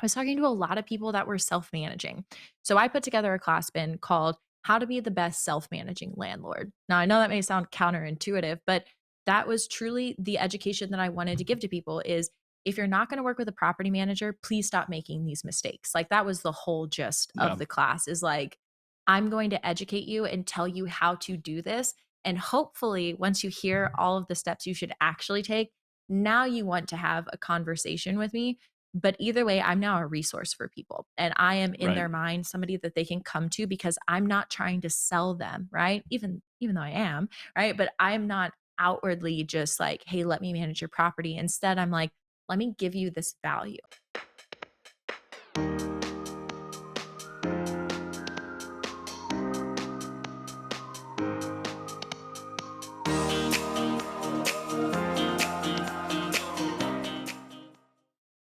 was talking to a lot of people that were self-managing. So I put together a class bin called How to Be the Best Self-Managing Landlord. Now, I know that may sound counterintuitive, but that was truly the education that I wanted to give to people is if you're not going to work with a property manager, please stop making these mistakes. Like that was the whole gist Yeah. of the class is like, I'm going to educate you and tell you how to do this. And hopefully, once you hear all of the steps you should actually take, now you want to have a conversation with me. But either way, I'm now a resource for people and I am in Right. their mind somebody that they can come to because I'm not trying to sell them, right? Even though I am, right? But I'm not outwardly just like, hey, let me manage your property. Instead, I'm like, let me give you this value.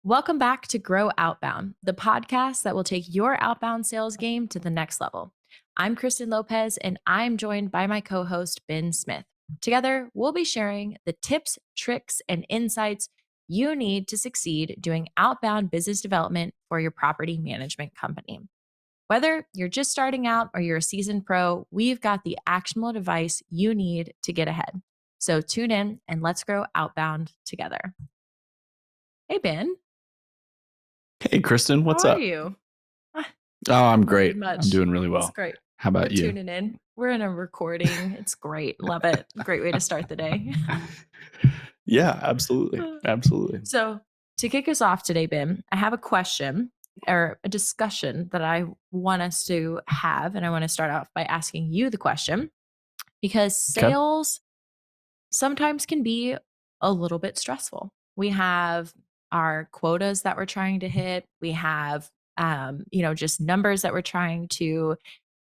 Welcome back to Grow Outbound, the podcast that will take your outbound sales game to the next level. I'm Kristen Lopez, and I'm joined by my co host, Ben Smith. Together, we'll be sharing the tips, tricks, and insights you need to succeed doing outbound business development for your property management company. Whether you're just starting out or you're a seasoned pro, we've got the actionable advice you need to get ahead. So tune in and let's grow outbound together. Hey, Ben. Hey, Kristen, How what's are up? you? Ah, Oh, I'm Nothing great. I'm much. doing really It's well. great. How We're about you? tuning in. We're in a recording. It's great. Love it. Great way to start the day. Yeah, absolutely. Absolutely. So, to kick us off today, Ben, I have a question or a discussion that I want us to have. And I want to start off by asking you the question because Okay. sales sometimes can be a little bit stressful. We have our quotas that we're trying to hit. We have just numbers that we're trying to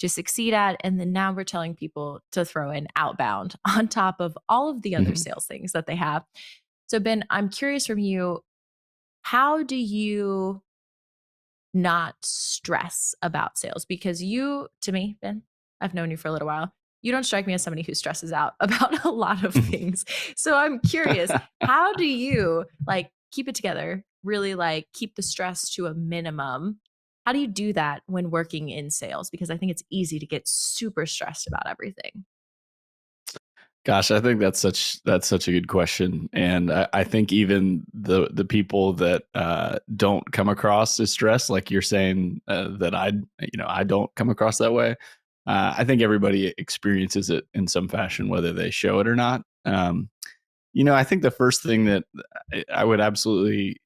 succeed at. And then now we're telling people to throw in outbound on top of all of the other Mhm. sales things that they have. So Ben, I'm curious from you, how do you not stress about sales? Because you, to me, Ben, I've known you for a little while. You don't strike me as somebody who stresses out about a lot of things. So I'm curious, how do you like keep it together? Really like keep the stress to a minimum. How do you do that when working in sales? Because I think it's easy to get super stressed about everything. Gosh, I think that's such a good question, and I think even the people that don't come across as stressed, like you're saying that I don't come across that way. I think everybody experiences it in some fashion, whether they show it or not. I think the first thing that I would absolutely,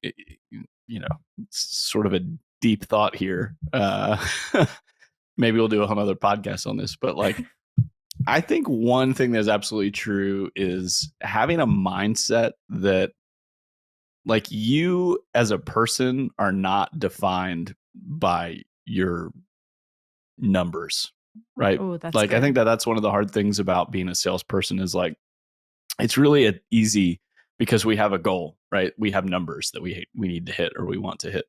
sort of a deep thought here. Maybe we'll do a whole other podcast on this, but like, I think one thing that's absolutely true is having a mindset that like you as a person are not defined by your numbers, right? Oh, that's Like, I good. think that that's one of the hard things about being a salesperson is like, it's really easy because we have a goal, right? We have numbers that we need to hit or we want to hit.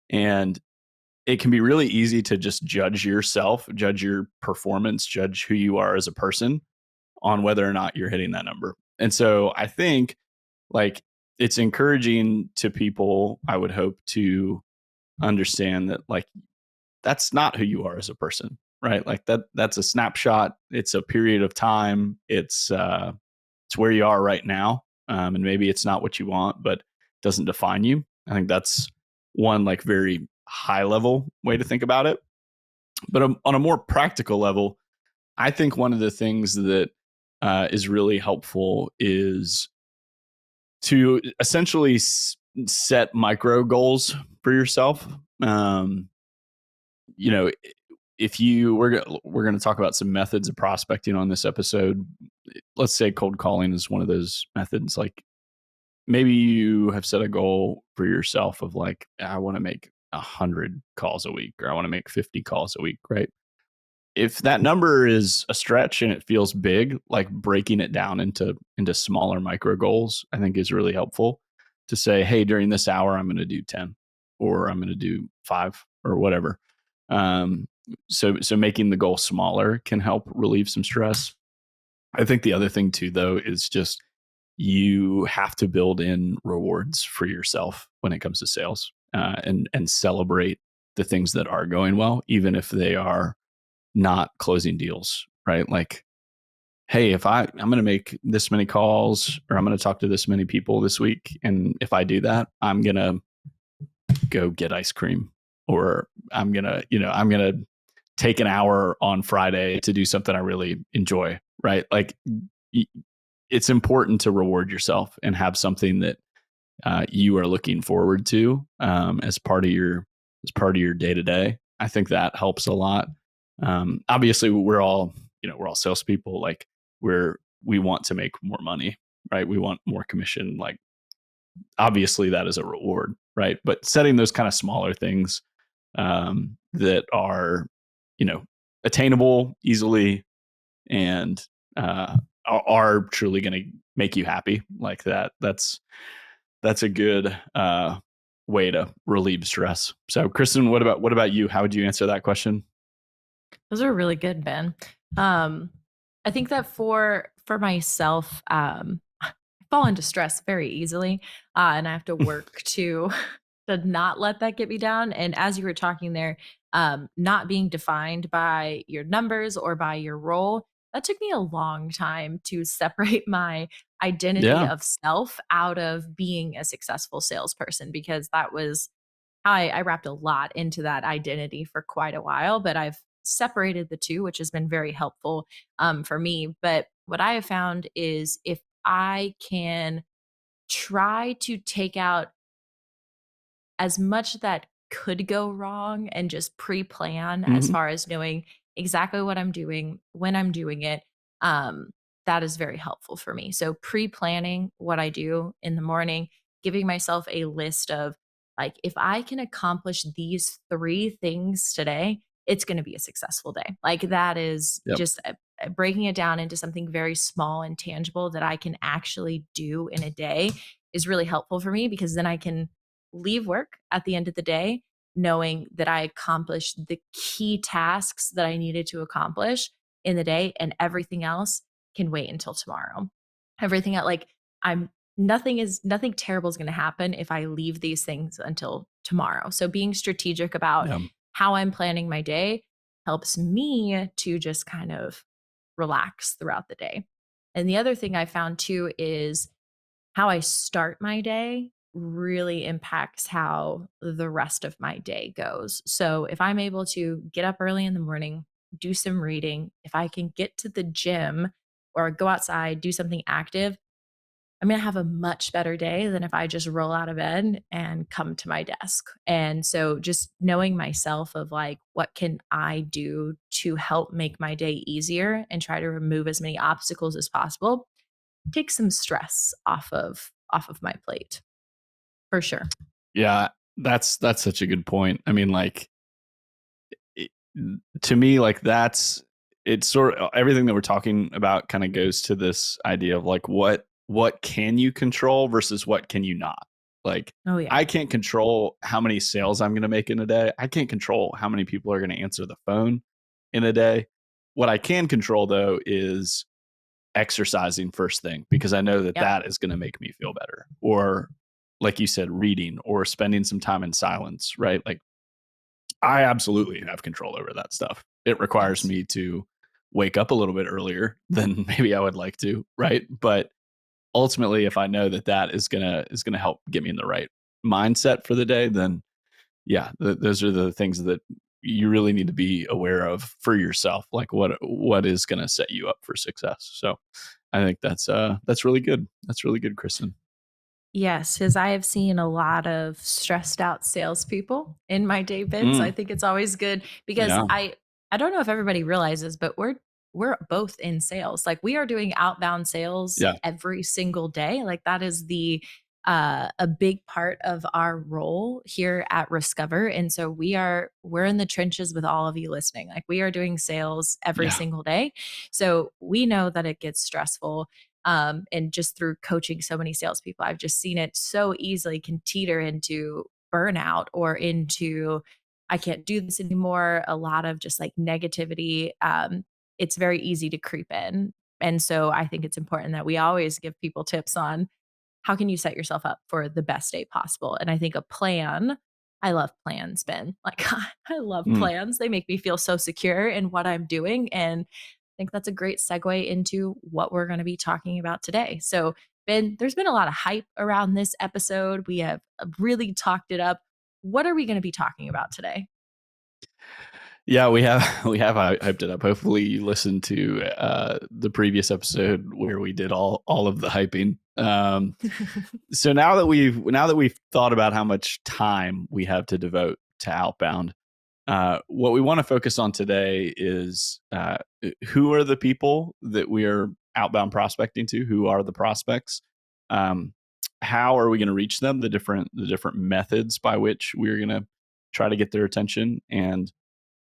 And it can be really easy to just judge yourself, judge your performance, judge who you are as a person on whether or not you're hitting that number. And so I think like it's encouraging to people, I would hope, to understand that like that's not who you are as a person, right? Like that's a snapshot. It's a period of time. It's where you are right now. And maybe it's not what you want, but it doesn't define you. I think that's one like very high level way to think about it. But on a more practical level, I think one of the things that is really helpful is to essentially set micro goals for yourself. Um, you know, if you we're going to talk about some methods of prospecting on this episode. Let's say cold calling is one of those methods. Like maybe you have set a goal for yourself of like I want to make 100 calls a week or I want to make 50 calls a week, right? If that number is a stretch and it feels big, like breaking it down into smaller micro goals, I think is really helpful to say, hey, during this hour, I'm going to do 10 or I'm going to do 5 or whatever. So making the goal smaller can help relieve some stress. I think the other thing too, though, is just you have to build in rewards for yourself when it comes to sales. and celebrate the things that are going well, even if they are not closing deals, right? Like, hey, if I'm going to make this many calls or I'm going to talk to this many people this week, and if I do that, I'm going to go get ice cream, or I'm going to take an hour on Friday to do something I really enjoy, right? Like, it's important to reward yourself and have something that you are looking forward to as part of your day to day. I think that helps a lot. Obviously, we're all salespeople. Like, we want to make more money, right? We want more commission. Like, obviously, that is a reward, right? But setting those kind of smaller things that are, attainable easily and are truly going to make you happy, like that. That's a good way to relieve stress. So, Kristen, what about you? How would you answer that question? Those are really good, Ben. I think that for myself, I fall into stress very easily, and I have to work to not let that get me down. And as you were talking there, not being defined by your numbers or by your role, that took me a long time to separate my identity Yeah, of self out of being a successful salesperson, because that was I wrapped a lot into that identity for quite a while, but I've separated the two, which has been very helpful for me. But what I have found is if I can try to take out as much that could go wrong and just pre-plan as hmm far as knowing exactly what I'm doing, when I'm doing it, um, that is very helpful for me. So pre-planning what I do in the morning, giving myself a list of like, if I can accomplish these 3 things today, it's going to be a successful day. Like that is yep, just breaking it down into something very small and tangible that I can actually do in a day is really helpful for me, because then I can leave work at the end of the day knowing that I accomplished the key tasks that I needed to accomplish in the day, and everything else can wait until tomorrow. Everything else, like I'm nothing terrible is going to happen if I leave these things until tomorrow. So being strategic about yeah, how I'm planning my day helps me to just kind of relax throughout the day. And the other thing I found too is how I start my day really impacts how the rest of my day goes. So if I'm able to get up early in the morning, do some reading, if I can get to the gym or go outside, do something active, I'm going to have a much better day than if I just roll out of bed and come to my desk. And so just knowing myself of like, what can I do to help make my day easier and try to remove as many obstacles as possible, take some stress off of my plate, for sure. yeah. That's such a good point. I mean, like, it, to me, like, that's it's sort of everything that we're talking about kind of goes to this idea of like what can you control versus what can you not. Like, Oh yeah. I can't control how many sales I'm going to make in a day. I can't control how many people are going to answer the phone in a day. What I can control though is exercising first thing, because I know that Yep. that is going to make me feel better. Or, like you said, reading or spending some time in silence, right? Like, I absolutely have control over that stuff. It requires Yes. me to wake up a little bit earlier than maybe I would like to, right? But ultimately, if I know that that is gonna help get me in the right mindset for the day, then yeah, those are the things that you really need to be aware of for yourself. Like, what is gonna set you up for success. So I think that's really good. That's really good, Kristen. Yes, because I have seen a lot of stressed out salespeople in my day bits. I Mm, think it's always good because yeah, I don't know if everybody realizes, but we're both in sales. Like we are doing outbound sales yeah, every single day. Like that is the a big part of our role here at Discover. And so we're in the trenches with all of you listening. Like we are doing sales every yeah, single day. So we know that it gets stressful, and just through coaching so many salespeople, I've just seen it so easily can teeter into burnout or into I can't do this anymore. A lot of just like negativity. It's very easy to creep in. And so I think it's important that we always give people tips on how can you set yourself up for the best day possible. And I think a plan I love plans, Ben. Like I love Mm. plans. They make me feel so secure in what I'm doing. And I think that's a great segue into what we're going to be talking about today. So, Ben, there's been a lot of hype around this episode. We have really talked it up. What are we going to be talking about today? Yeah, we have hyped it up. Hopefully, you listened to the previous episode where we did all of the hyping. So now that we've thought about how much time we have to devote to outbound, what we want to focus on today is who are the people that we are outbound prospecting to? Who are the prospects? Um, how are we going to reach them? The different methods by which we're going to try to get their attention, and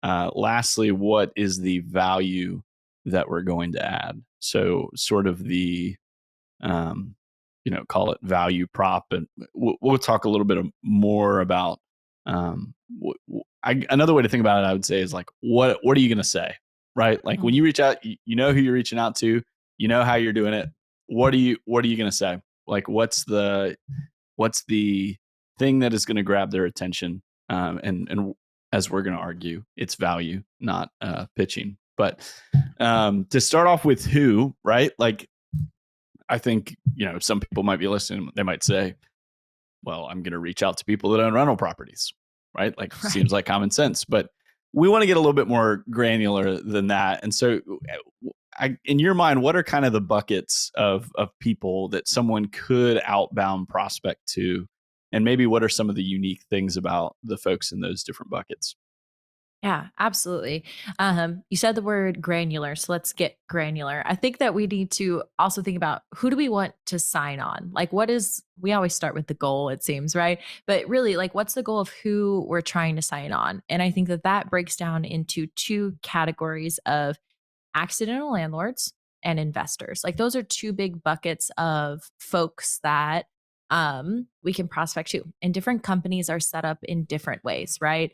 lastly, what is the value that we're going to add? So, sort of the um, call it value prop, and we'll talk a little bit more about. Another way to think about it, I would say, is like, what are you going to say, right? Like when you reach out, you know who you're reaching out to, you know how you're doing it. What are you going to say? Like, what's the thing that is going to grab their attention? And as we're going to argue, it's value, not pitching. But to start off with, who, right? Like, I think, some people might be listening. They might say, well, I'm going to reach out to people that own rental properties, right? Like, Right. seems like common sense, but we want to get a little bit more granular than that. And so, in your mind, what are kind of the buckets of people that someone could outbound prospect to? And maybe what are some of the unique things about the folks in those different buckets? Yeah, absolutely. You said the word granular, so let's get granular. I think that we need to also think about who do we want to sign on? Like, we always start with the goal, it seems, right? But really, like, what's the goal of who we're trying to sign on? And I think that that breaks down into two categories of accidental landlords and investors. Like those are two big buckets of folks that we can prospect to. And different companies are set up in different ways, right?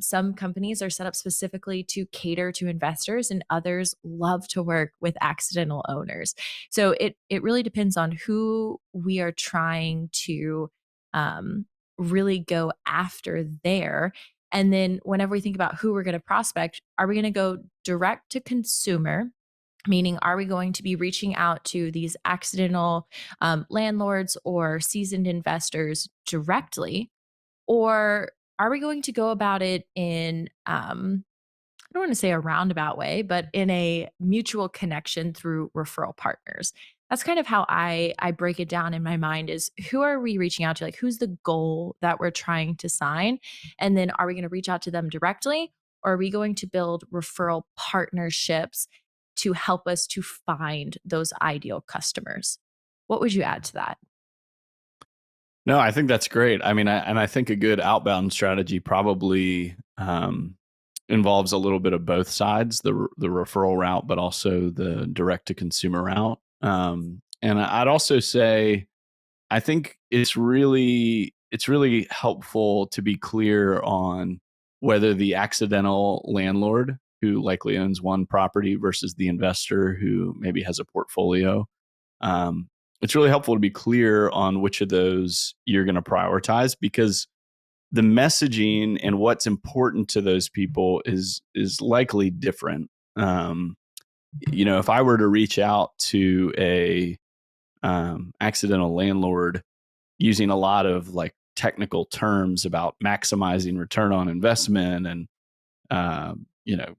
Some companies are set up specifically to cater to investors, and others love to work with accidental owners. So it really depends on who we are trying to really go after there. And then whenever we think about who we're going to prospect, are we going to go direct to consumer? Meaning, are we going to be reaching out to these accidental landlords or seasoned investors directly? Or are we going to go about it in I don't want to say a roundabout way, but in a mutual connection through referral partners? That's kind of how I break it down in my mind is who are we reaching out to? Like who's the goal that we're trying to sign? And then are we going to reach out to them directly, or are we going to build referral partnerships to help us to find those ideal customers? What would you add to that? No, I think that's great. I mean, I think a good outbound strategy probably involves a little bit of both sides, the referral route, but also the direct to consumer route. And I'd also say, I think it's really helpful to be clear on whether the accidental landlord who likely owns one property versus the investor who maybe has a portfolio. Um, it's really helpful to be clear on which of those you're going to prioritize, because the messaging and what's important to those people is likely different. If I were to reach out to a accidental landlord using a lot of like technical terms about maximizing return on investment and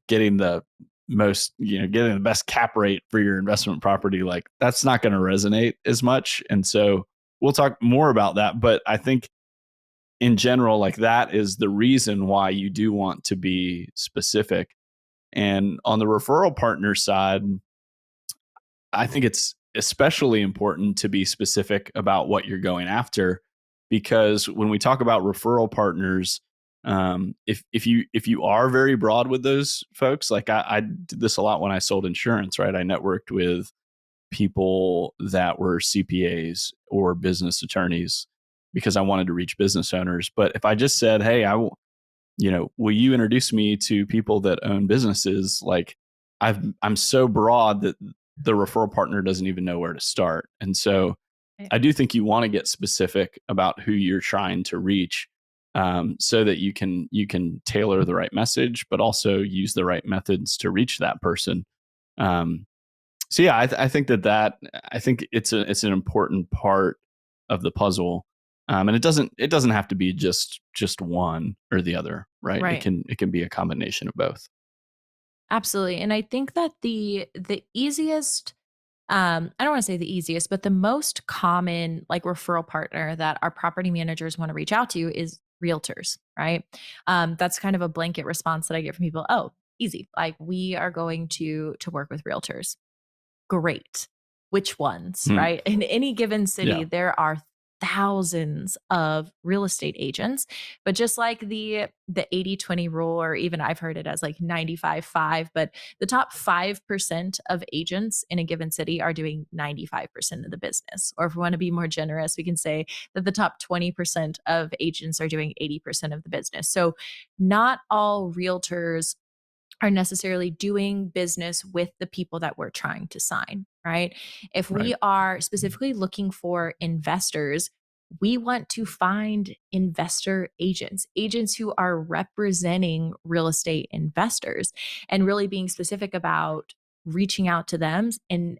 getting the getting the best cap rate for your investment property, like that's not going to resonate as much. And so we'll talk more about that, but I think in general, like that is the reason why you do want to be specific. And on the referral partner side, I think it's especially important to be specific about what you're going after, because when we talk about referral partners, if you are very broad with those folks, like I did this a lot when I sold insurance, right? I networked with people that were CPAs or business attorneys because I wanted to reach business owners. But if I just said, "Hey, will you introduce me to people that own businesses?" Like I'm so broad that the referral partner doesn't even know where to start. And so Right. I do think you want to get specific about who you're trying to reach. so that you can tailor the right message, but also use the right methods to reach that person. So yeah, I think I think it's an important part of the puzzle, and it doesn't have to be just one or the other, right? Right. It can be a combination of both. Absolutely. And I think that the easiest I don't want to say the easiest, but the most common like referral partner that our property managers want to reach out to is realtors, right? That's kind of a blanket response that I get from people. Oh, easy. Like we are going to work with realtors. Great. Which ones, Hmm. right? In any given city, Yeah. there are thousands of real estate agents, but just like the 80-20 rule, or even I've heard it as like 95-5, but the top 5% of agents in a given city are doing 95% of the business. Or if we want to be more generous, we can say that the top 20% of agents are doing 80% of the business. So not all realtors are necessarily doing business with the people that we're trying to sign, right? If we Right. are specifically looking for investors, we want to find investor agents, agents who are representing real estate investors and really being specific about reaching out to them and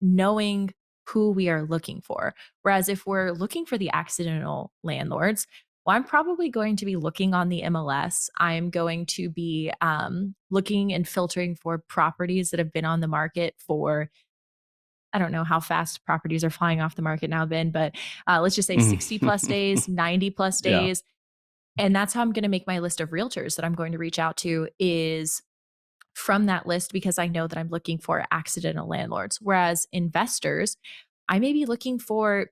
knowing who we are looking for. Whereas if we're looking for the accidental landlords, well, I'm probably going to be looking on the MLS. I'm going to be looking and filtering for properties that have been on the market for, I don't know how fast properties are flying off the market now, Ben, but let's just say 60 plus Mhm. days, 90 plus Yeah. days. And that's how I'm going to make my list of realtors that I'm going to reach out to is from that list because I know that I'm looking for accidental landlords. Whereas investors, I may be looking for,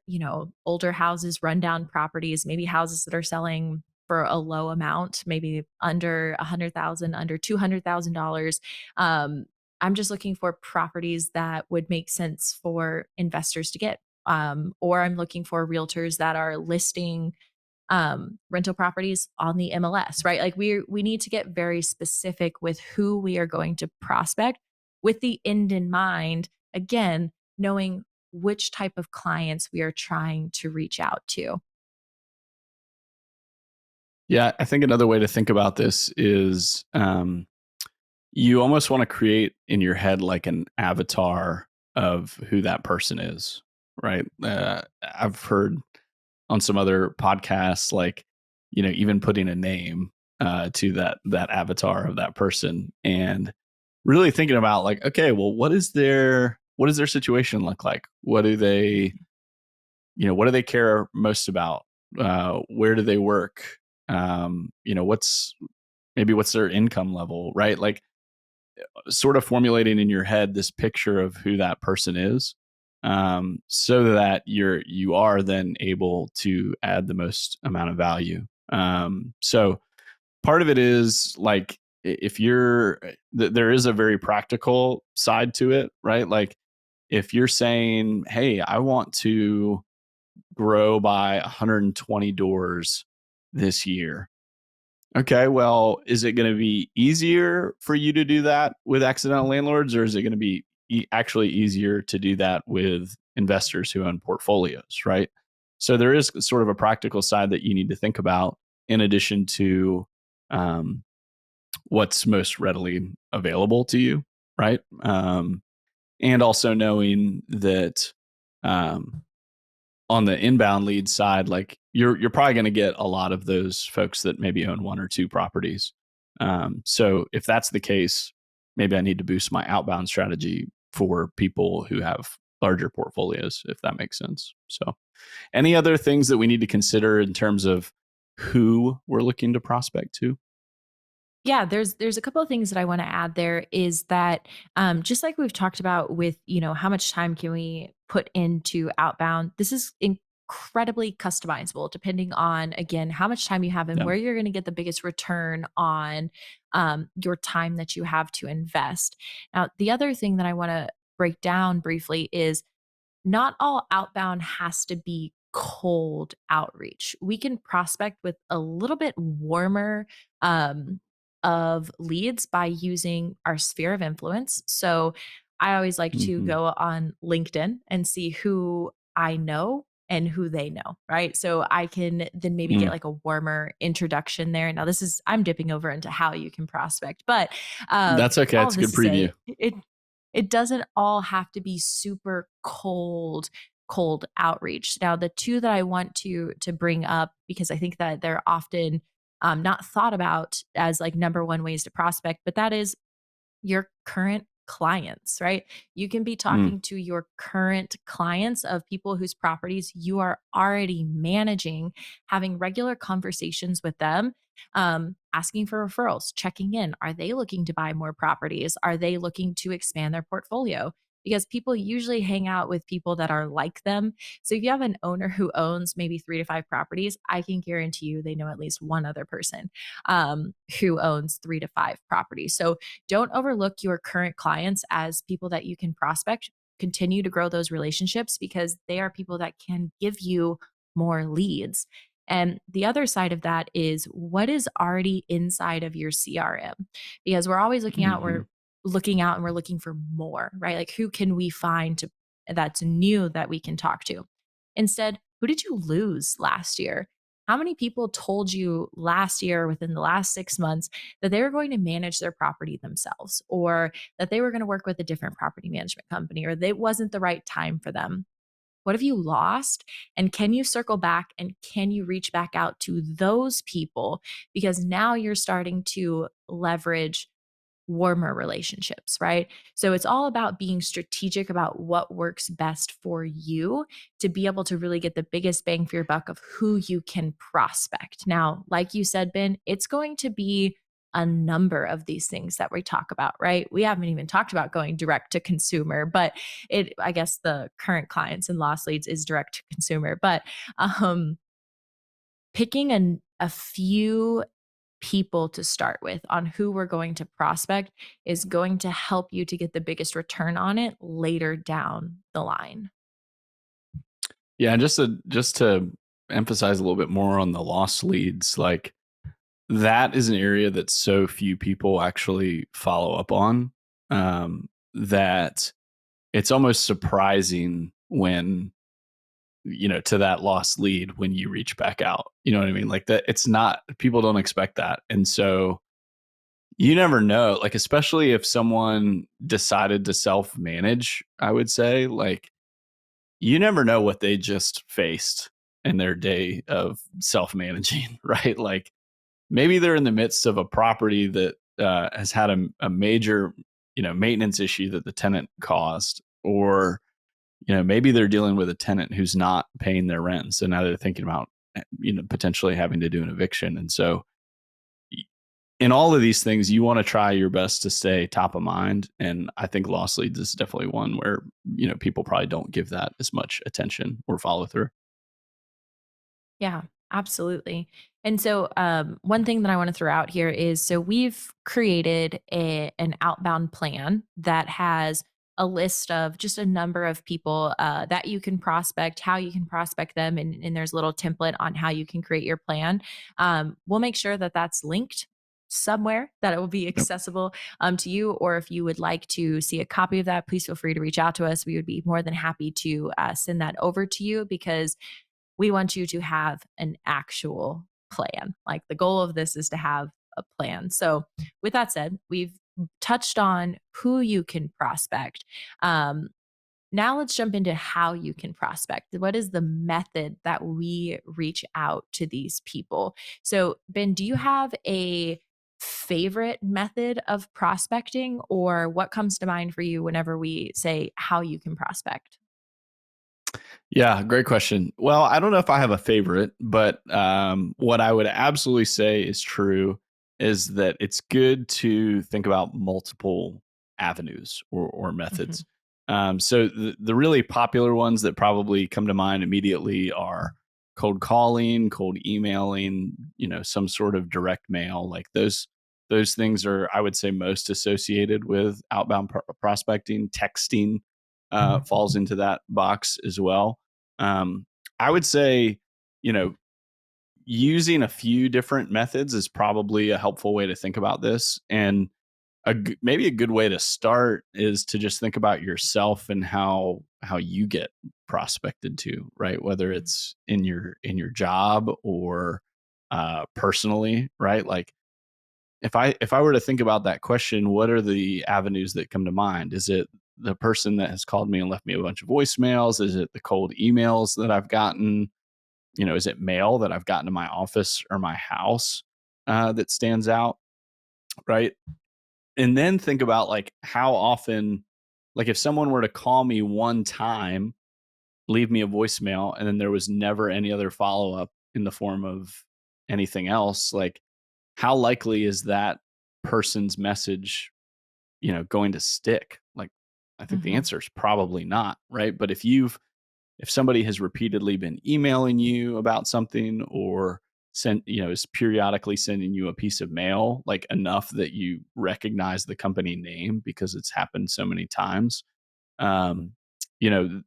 older houses, rundown properties, maybe houses that are selling for a low amount, maybe under 100,000, under $200,000. Um, I'm just looking for properties that would make sense for investors to get. Or I'm looking for realtors that are listing rental properties on the MLS, right? Like we need to get very specific with who we are going to prospect with the end in mind. Again, knowing which type of clients we are trying to reach out to. Yeah, I think another way to think about this is you almost want to create in your head like an avatar of who that person is, right? I've heard on some other podcasts, like, even putting a name to that avatar of that person, and really thinking about like, okay, well, what does their situation look like? What do they care most about? Where do they work? What's their income level, right? Like, sort of formulating in your head this picture of who that person is, so that you are then able to add the most amount of value. So part of it is like, if there is a very practical side to it, right? Like, if you're saying, hey, I want to grow by 120 doors this year. Okay, well, is it going to be easier for you to do that with accidental landlords, or is it going to be actually easier to do that with investors who own portfolios, right? So there is sort of a practical side that you need to think about, in addition to um, what's most readily available to you, right? And also knowing that, um, on the inbound lead side, like, you're probably going to get a lot of those folks that maybe own one or two properties. So if that's the case, maybe I need to boost my outbound strategy for people who have larger portfolios, if that makes sense. So, any other things that we need to consider in terms of who we're looking to prospect to? Yeah, there's a couple of things that I want to add there is that just like we've talked about with, how much time can we put into outbound, this is incredibly customizable depending on, again, how much time you have and Yeah. where you're going to get the biggest return on your time that you have to invest. Now, the other thing that I want to break down briefly is not all outbound has to be cold outreach. We can prospect with a little bit warmer of leads by using our sphere of influence. So I always like to Hmm. go on LinkedIn and see who I know and who they know, right? So I can then maybe get like a warmer introduction there. Now I'm dipping over into how you can prospect, but That's okay. all It's of a this good to say preview. it doesn't all have to be super cold outreach. Now, the two that I want to bring up, because I think that they're often not thought about as like number one ways to prospect, but that is your current clients, right? You can be Mm, talking to your current clients of people whose properties you are already managing, having regular conversations with them, asking for referrals, checking in. Are they looking to buy more properties? Are they looking to expand their portfolio? Because people usually hang out with people that are like them. So if you have an owner who owns maybe 3 to 5 properties, I can guarantee you they know at least one other person who owns 3 to 5 properties. So don't overlook your current clients as people that you can prospect. Continue to grow those relationships because they are people that can give you more leads. And the other side of that is what is already inside of your CRM, because we're always mhm. looking out and we're looking for more, right? Like who can we find that's new that we can talk to? Instead, who did you lose last year? How many people told you last year within the last 6 months that they were going to manage their property themselves, or that they were going to work with a different property management company, or it wasn't the right time for them? What have you lost? And can you circle back and can you reach back out to those people? Because now you're starting to leverage warmer relationships, right? So it's all about being strategic about what works best for you to be able to really get the biggest bang for your buck of who you can prospect. Now, like you said, Ben, it's going to be a number of these things that we talk about, right? We haven't even talked about going direct to consumer, but I guess the current clients and lost leads is direct to consumer, but um picking a few people to start with on who we're going to prospect is going to help you to get the biggest return on it later down the line. Yeah, and just to emphasize a little bit more on the lost leads, like that is an area that so few people actually follow up on. That it's almost surprising when to that lost lead when you reach back out. You know what I mean? Like that, it's not people don't expect that, and so you never know. Like especially if someone decided to self manage, I would say like you never know what they just faced in their day of self managing, right? Like maybe they're in the midst of a property that has had a major, maintenance issue that the tenant caused, or maybe they're dealing with a tenant who's not paying their rent, so now they're thinking about potentially having to do an eviction, and so in all of these things, you want to try your best to stay top of mind. And I think lost leads is definitely one where, people probably don't give that as much attention or follow through. Yeah, absolutely. And so, one thing that I want to throw out here is so we've created an outbound plan that has a list of just a number of people that you can prospect, how you can prospect them, and there's a little template on how you can create your plan. We'll make sure that that's linked somewhere that it will be Yep. accessible to you, or if you would like to see a copy of that, please feel free to reach out to us. We would be more than happy to send that over to you, because we want you to have an actual plan. Like the goal of this is to have a plan. So, with that said, we've touched on who you can prospect. Um, Now, let's jump into how you can prospect. What is the method that we reach out to these people? So, Ben, do you have a favorite method of prospecting, or what comes to mind for you whenever we say how you can prospect? Yeah, great question. Well, I don't know if I have a favorite, but what I would absolutely say is true is that it's good to think about multiple avenues or methods. Mhm. So the really popular ones that probably come to mind immediately are cold calling, cold emailing, some sort of direct mail. Like those things are, I would say, most associated with outbound prospecting. Texting falls into that box as well. um, I would say, you know, using a few different methods is probably a helpful way to think about this. And maybe a good way to start is to just think about yourself and how you get prospected to, right? Whether it's in your job or personally, right? Like if I were to think about that question, what are the avenues that come to mind? Is it the person that has called me and left me a bunch of voicemails? Is it the cold emails that I've gotten? Is it mail that I've gotten to my office or my house that stands out? Right. And then think about like how often, like if someone were to call me one time, leave me a voicemail, and then there was never any other follow up in the form of anything else, like how likely is that person's message, going to stick? Like, I think the Mm-hmm. answer is probably not, right? But if somebody has repeatedly been emailing you about something or is periodically sending you a piece of mail, like enough that you recognize the company name because it's happened so many times, um, you know,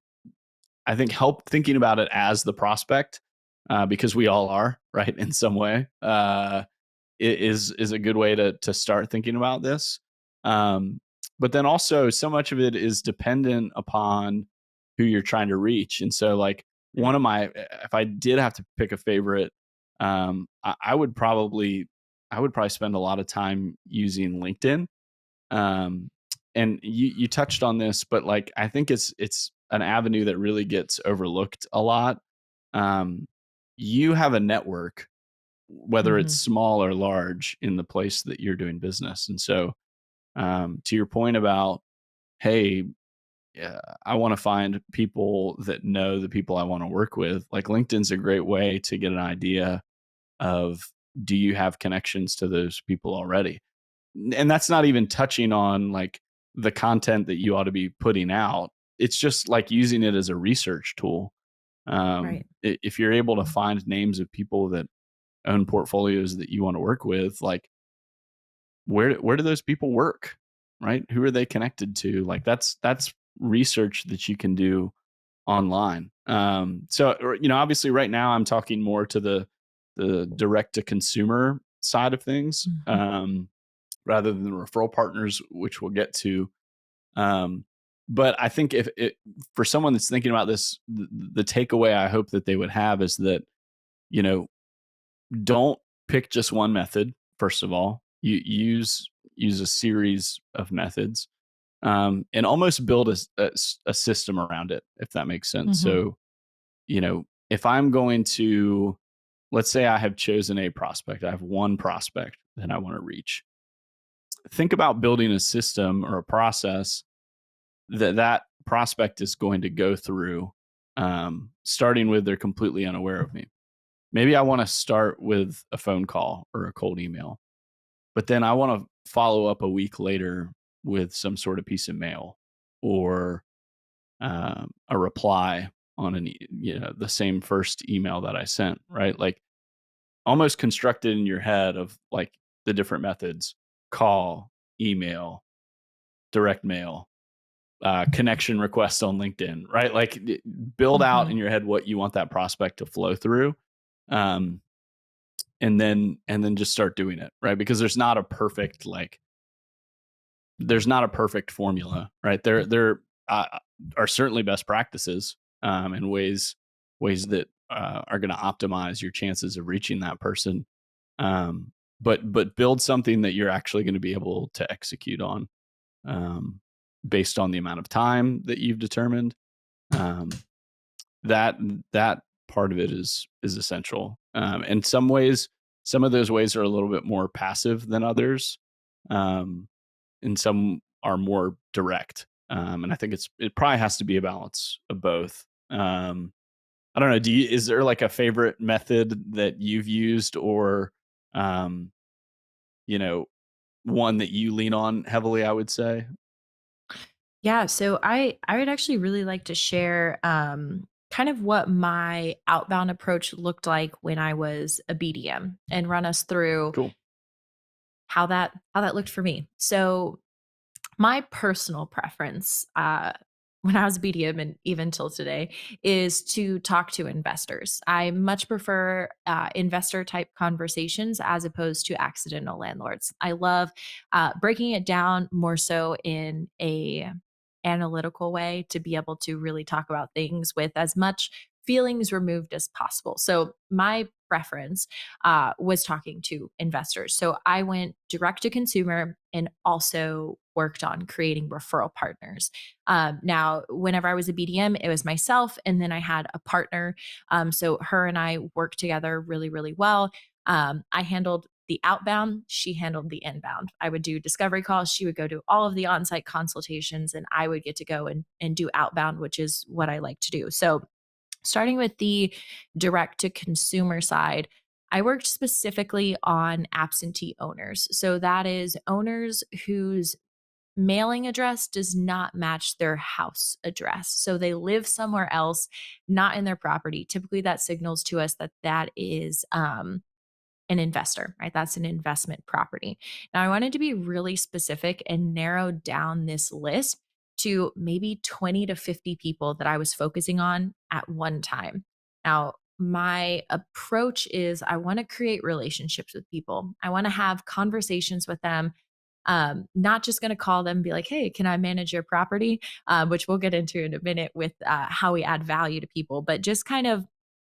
I think help thinking about it as the prospect, because we all are, right, in some way, is a good way to start thinking about this. Um, but then also, so much of it is dependent upon who you're trying to reach. And so, like if I did have to pick a favorite, I would probably spend a lot of time using LinkedIn. Um, and you touched on this, but like I think it's an avenue that really gets overlooked a lot. Um, you have a network, whether it's Mm-hmm. small or large, in the place that you're doing business. And so, to your point about, hey, yeah, I want to find people that know the people I want to work with, like LinkedIn's a great way to get an idea of, do you have connections to those people already? And that's not even touching on like the content that you ought to be putting out. It's just like using it as a research tool. Right. If you're able to find names of people that own portfolios that you want to work with, like where do those people work, right? Who are they connected to? Like that's research that you can do online. Obviously right now I'm talking more to the direct to consumer side of things, Mm-hmm. rather than the referral partners, which we'll get to. Um, but I think if it, for someone that's thinking about this, the takeaway I hope that they would have is that, you know, don't pick just one method. First of all, you use a series of methods, and almost build a system around it, if that makes sense. Mm-hmm. So, if I'm going to, let's say I have chosen a prospect, I have one prospect that I want to reach. Think about building a system or a process that prospect is going to go through, starting with they're completely unaware of me. Maybe I want to start with a phone call or a cold email, but then I want to follow up a week later with some sort of piece of mail or a reply on the same first email that I sent, right? Like almost constructed in your head of like the different methods: call, email, direct mail, connection request on LinkedIn, right? Like build out Mm-hmm. in your head what you want that prospect to flow through. Um, and then just start doing it, right? Because there's not a perfect formula, right? There are certainly best practices, and ways that are going to optimize your chances of reaching that person. But build something that you're actually going to be able to execute on, um, based on the amount of time that you've determined. Um, that that part of it is essential. In some ways, some of those ways are a little bit more passive than others, um, and some are more direct. And I think it probably has to be a balance of both. I don't know. Is there like a favorite method that you've used, or um, you know, one that you lean on heavily? I would say. Yeah, so I would actually really like to share kind of what my outbound approach looked like when I was a BDM and run us through Cool. how that looked for me. So my personal preference when I was a BDM and even till today, is to talk to investors. I much prefer investor type conversations as opposed to accidental landlords. I love breaking it down more so in a analytical way to be able to really talk about things with as much feelings removed as possible. So my preference was talking to investors. So I went direct to consumer and also worked on creating referral partners. Now, whenever I was a BDM, it was myself, and then I had a partner. So her and I worked together really, really well. I handled the outbound, she handled the inbound. I would do discovery calls, she would go do all of the on site consultations, and I would get to go and do outbound, which is what I like to do. So, starting with the direct to consumer side, I worked specifically on absentee owners. So, that is owners whose mailing address does not match their house address. So they live somewhere else, not in their property. Typically, that signals to us that that is an investor, right? That's an investment property. Now, I wanted to be really specific and narrow down this list to maybe 20 to 50 people that I was focusing on at one time. Now, my approach is I want to create relationships with people. I want to have conversations with them, not just going to call them and be like, hey, can I manage your property? Which we'll get into in a minute with how we add value to people, but just kind of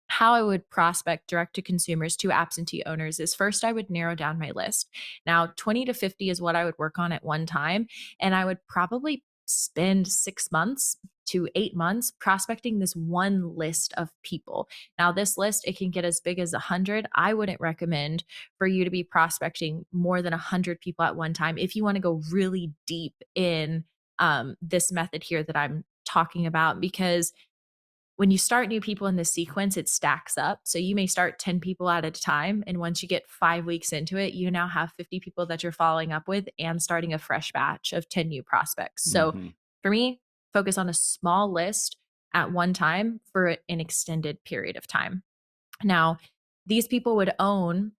how I would prospect direct to consumers to absentee owners is first, I would narrow down my list. Now, 20 to 50 is what I would work on at one time. And I would probably spend 6 months to 8 months prospecting this one list of people. Now, this list, it can get as big as 100. I wouldn't recommend for you to be prospecting more than 100 people at one time if you want to go really deep in this method here that I'm talking about, because when you start new people in this sequence, it stacks up. So you may start 10 people at a time. And once you get 5 weeks into it, you now have 50 people that you're following up with and starting a fresh batch of 10 new prospects. So Hmm. for me, focus on a small list at one time for an extended period of time. Now, these people would own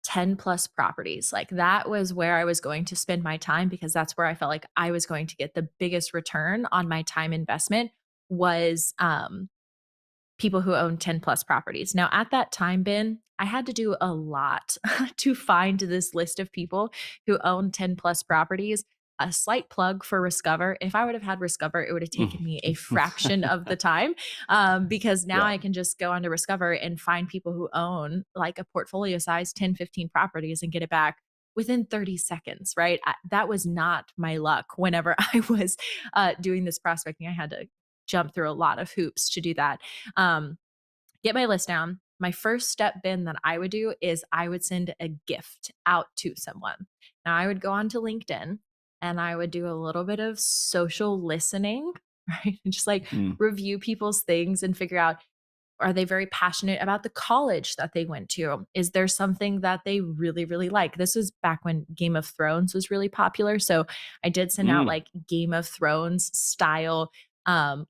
10 plus properties. Like that was where I was going to spend my time because that's where I felt like I was going to get the biggest return on my time investment was people who own 10 plus properties. Now, at that time, Ben, I had to do a lot to find this list of people who own 10 plus properties. A slight plug for Discover. If I would have had Discover, it would have taken me a fraction of the time because now Yeah. I can just go onto Discover and find people who own like a portfolio size 10, 15 properties and get it back within 30 seconds, right? That was not my luck whenever I was doing this prospecting. I had to jump through a lot of hoops to do that. Um, get my list down. My first step, Ben, that I would do is I would send a gift out to someone. Now, I would go onto LinkedIn and I would do a little bit of social listening, right? And just like Mm. review people's things and figure out, are they very passionate about the college that they went to? Is there something that they really, really like? This was back when Game of Thrones was really popular. So I did send out Mm. like Game of Thrones style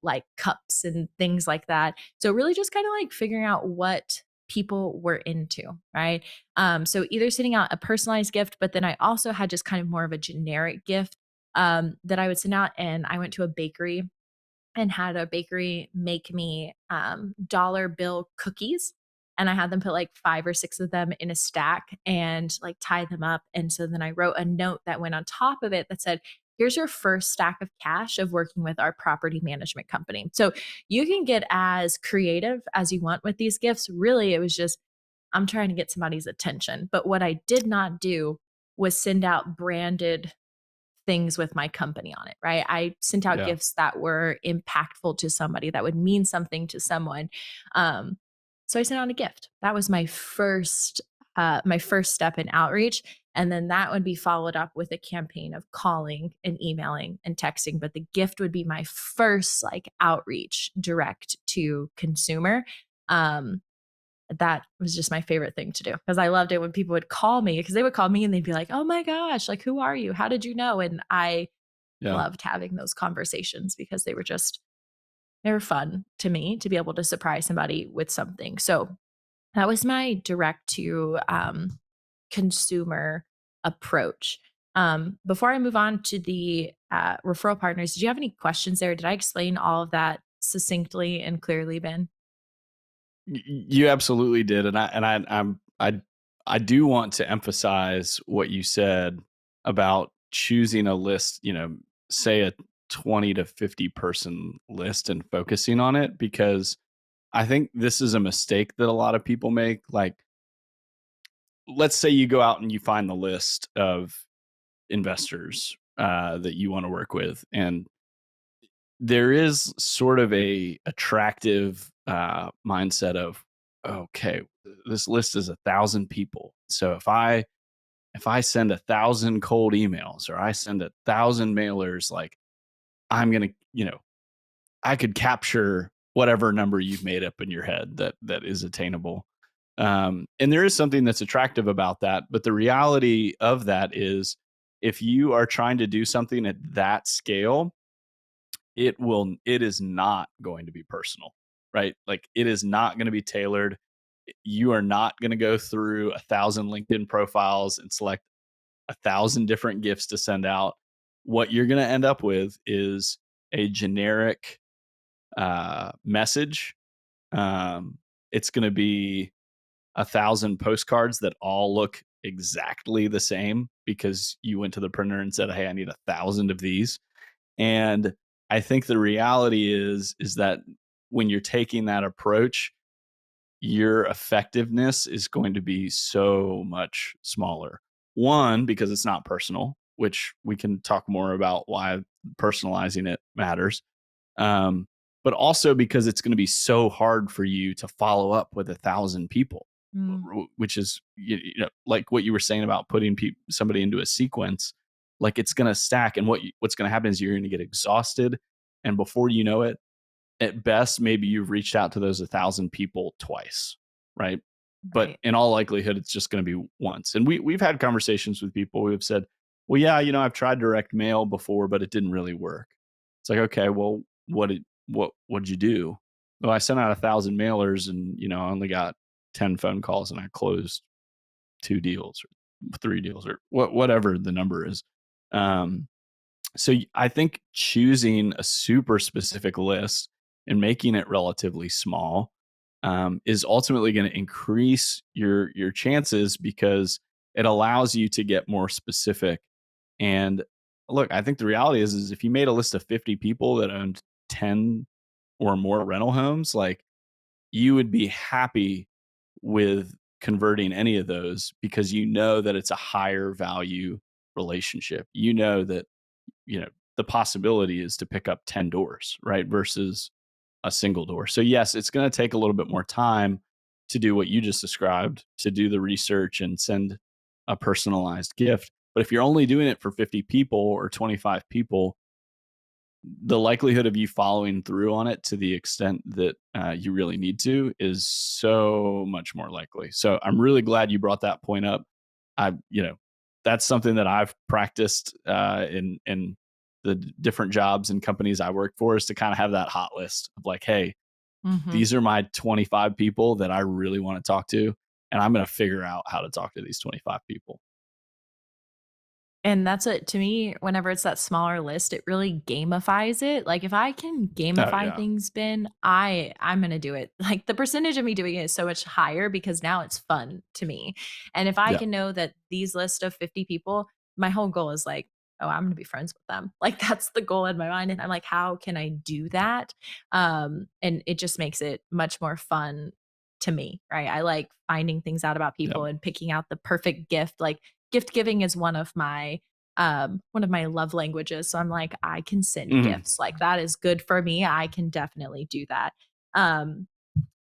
like cups and things like that. So really just kind of like figuring out what people were into, right? So either sending out a personalized gift, but then I also had just kind of more of a generic gift that I would send out. And I went to a bakery and had a bakery make me dollar bill cookies. And I had them put like 5 or 6 of them in a stack and like tie them up. And so then I wrote a note that went on top of it that said, here's your first stack of cash of working with our property management company. So you can get as creative as you want with these gifts. Really, it was just, I'm trying to get somebody's attention. But what I did not do was send out branded things with my company on it, right? I sent out Yeah. gifts that were impactful to somebody, that would mean something to someone. Um, so I sent out a gift. That was my first step in outreach. And then that would be followed up with a campaign of calling and emailing and texting. But the gift would be my first like outreach direct to consumer. Um, that was just my favorite thing to do because I loved it when people would call me because they would call me and they'd be like, oh my gosh, like, who are you? How did you know? And I Yeah. loved having those conversations because they were fun to me to be able to surprise somebody with something. So that was my direct to consumer approach. Before I move on to the referral partners. Did you have any questions there? Did I explain all of that succinctly and clearly, Ben? You absolutely did, and I do want to emphasize what you said about choosing a list. Say a 20 to 50 person list and focusing on it, because I think this is a mistake that a lot of people make. Like, let's say you go out and you find the list of investors that you want to work with, and there is sort of a attractive mindset of, okay, this list is 1,000 people, so if I send 1,000 cold emails, or I send 1,000 mailers, like, I'm gonna, I could capture whatever number you've made up in your head that is attainable. And there is something that's attractive about that, but the reality of that is, if you are trying to do something at that scale, it is not going to be personal, right? Like, it is not going to be tailored. You are not going to go through 1,000 LinkedIn profiles and select 1,000 different gifts to send out. What you're going to end up with is a generic message. It's going to be 1,000 postcards that all look exactly the same because you went to the printer and said, "Hey, I need 1,000 of these." And I think the reality is that when you're taking that approach, your effectiveness is going to be so much smaller. One, because it's not personal, which we can talk more about why personalizing it matters. Um, but also because it's going to be so hard for you to follow up with 1,000 people, Mm, which is, like what you were saying about putting somebody into a sequence. Like, it's going to stack, and what's going to happen is you're going to get exhausted, and before you know it, at best, maybe you've reached out to those 1,000 people twice, right? But right. in all likelihood, it's just going to be once. And we've had conversations with people who have said, "Well, yeah, I've tried direct mail before, but it didn't really work." It's like, okay, well, what did you do? Well, I sent out 1,000 mailers, and I only got 10 phone calls, and I closed 2 deals or 3 deals, or whatever the number is. Um, so I think choosing a super specific list and making it relatively small is ultimately going to increase your chances, because it allows you to get more specific. And look, I think the reality is if you made a list of 50 people that owned 10 or more rental homes, like, you would be happy with converting any of those, because that it's a higher value relationship. That you know the possibility is to pick up 10 doors, right, versus a single door. So yes, it's going to take a little bit more time to do what you just described, to do the research and send a personalized gift. But if you're only doing it for 50 people or 25 people, the likelihood of you following through on it to the extent that you really need to is so much more likely. So I'm really glad you brought that point up. I, that's something that I've practiced in the different jobs and companies I work for, is to kind of have that hot list of, like, hey, Hmm. these are my 25 people that I really want to talk to, and I'm going to figure out how to talk to these 25 people. And that's it to me. Whenever it's that smaller list, it really gamifies it. Like, if I can Oh gamify yeah, things, Ben, I'm gonna do it. Like, the percentage of me doing it is so much higher because now it's fun to me. And if I yeah. can know that these list of 50 people, my whole goal is like, oh, I'm gonna be friends with them. Like, that's the goal in my mind. And I'm like, how can I do that? And it just makes it much more fun to me, right? I like finding things out about Yeah. people and picking out the perfect gift. Like, gift giving is one of my love languages. So I'm like, I can send Mhm. gifts. Like, that is good for me. I can definitely do that. Um,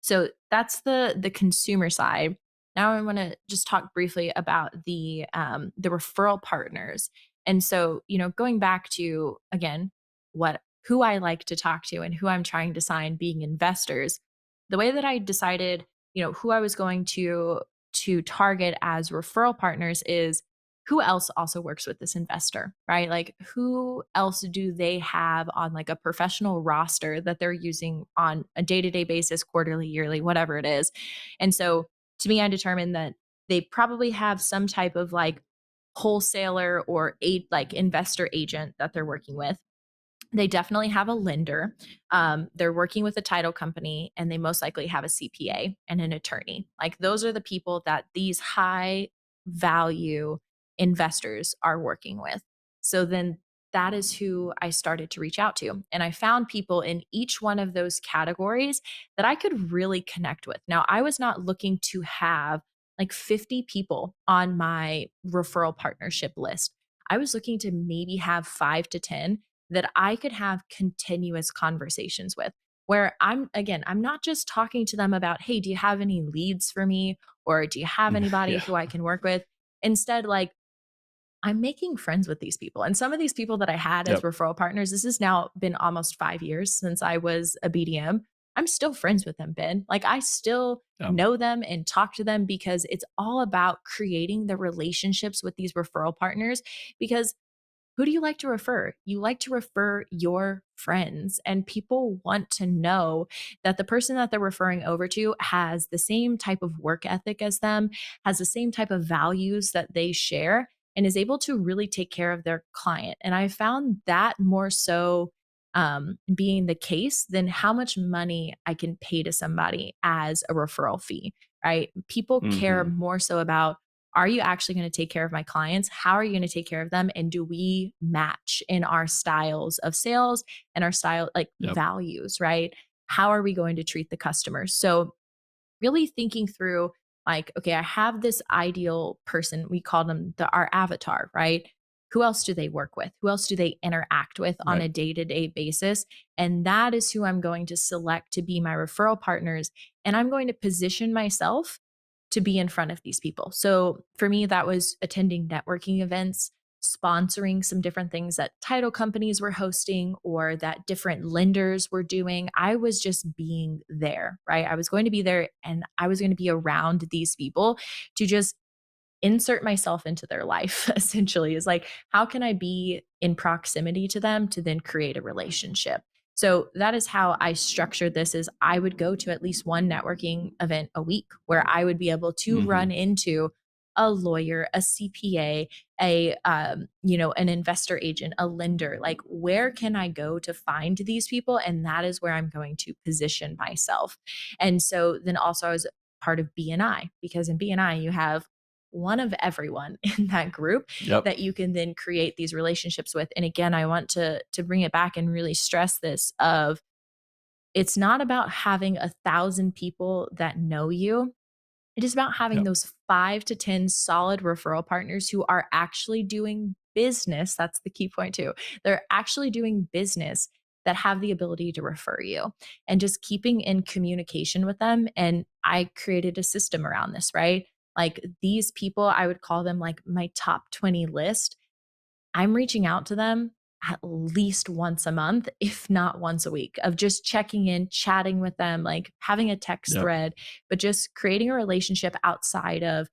so that's the consumer side. Now I want to just talk briefly about the referral partners. And so, going back to, again, what who I like to talk to and who I'm trying to sign being investors, the way that I decided, who I was going to target as referral partners is who else also works with this investor, right? Like, who else do they have on like a professional roster that they're using on a day-to-day basis, quarterly, yearly, whatever it is. And so to me, I determined that they probably have some type of like wholesaler or like investor agent that they're working with. They definitely have a lender. They're working with a title company, and they most likely have a CPA and an attorney. Like those are the people that these high value investors are working with. So then that is who I started to reach out to. And I found people in each one of those categories that I could really connect with. Now, I was not looking to have like 50 people on my referral partnership list. I was looking to maybe have 5 to 10 that I could have continuous conversations with, where I'm not just talking to them about, hey, do you have any leads for me? Or do you have anybody Yeah. who I can work with? Instead, like, I'm making friends with these people. And some of these people that I had as Yep. referral partners, this has now been almost 5 years since I was a BDM. I'm still friends with them, Ben. Like, I still Yep. know them and talk to them because it's all about creating the relationships with these referral partners. Because who do you like to refer? You like to refer your friends, and people want to know that the person that they're referring over to has the same type of work ethic as them, has the same type of values that they share, and is able to really take care of their client. And I found that more so being the case than how much money I can pay to somebody as a referral fee, right? People care Mm-hmm. more so about, are you actually going to take care of my clients? How are you going to take care of them? And do we match in our styles of sales and our style, like Yep. values, right? How are we going to treat the customers? So, really thinking through, like, okay, I have this ideal person. We call them our avatar, right? Who else do they work with? Who else do they interact with on Right. a day to day basis? And that is who I'm going to select to be my referral partners. And I'm going to position myself to be in front of these people. So for me, that was attending networking events, sponsoring some different things that title companies were hosting or that different lenders were doing. I was just being there, right? I was going to be there and I was going to be around these people to just insert myself into their life. Essentially is like, how can I be in proximity to them to then create a relationship? So that is how I structured this. Is I would go to at least one networking event a week where I would be able to Mm-hmm. run into a lawyer, a CPA, an investor agent, a lender. Like, where can I go to find these people? And that is where I'm going to position myself. And so then also I was part of BNI, because in BNI you have one of everyone in that group Yep. that you can then create these relationships with. And again, I want to bring it back and really stress this of, it's not about having 1,000 people that know you. It is about having Yep. those 5 to 10 solid referral partners who are actually doing business. That's the key point too. They're actually doing business, that have the ability to refer you, and just keeping in communication with them. And I created a system around this, right? Like, these people, I would call them like my top 20 list. I'm reaching out to them at least once a month, if not once a week, of just checking in, chatting with them, like having a text Yep. thread, but just creating a relationship outside of,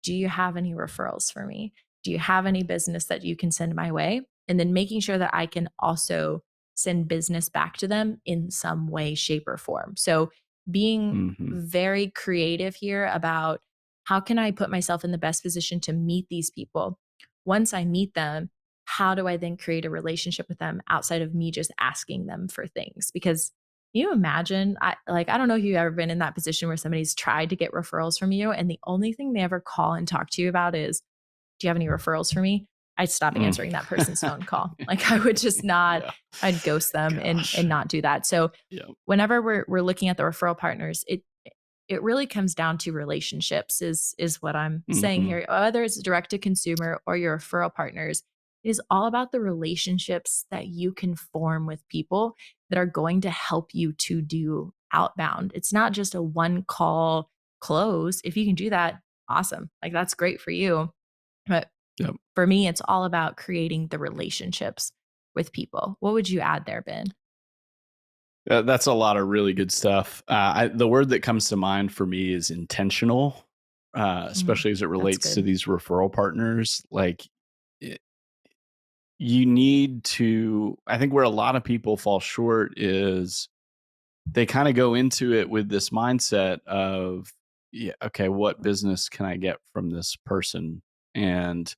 do you have any referrals for me? Do you have any business that you can send my way? And then making sure that I can also send business back to them in some way, shape, or form. So being Mm-hmm. very creative here about, how can I put myself in the best position to meet these people? Once I meet them, how do I then create a relationship with them outside of me just asking them for things? Because you imagine, I don't know if you've ever been in that position where somebody's tried to get referrals from you, and the only thing they ever call and talk to you about is, do you have any referrals for me? I'd stop Mm. answering that person's phone call. Like, I would just not, Yeah. I'd ghost them and Gosh. and not do that. So Yep. whenever we're looking at the referral partners, it really comes down to relationships, is what I'm saying Mm-hmm. here. Whether it's direct to consumer or your referral partners, it is all about the relationships that you can form with people that are going to help you to do outbound. It's not just a one call close. If you can do that, awesome. Like, that's great for you. But Yep. for me, it's all about creating the relationships with people. What would you add there, Ben? That's a lot of really good stuff. The word that comes to mind for me is intentional, Mm, especially as it that's relates to good. these referral partners. Like, it, you need to, I think where a lot of people fall short is they kind of go into it with this mindset of, yeah, okay, what business can I get from this person? And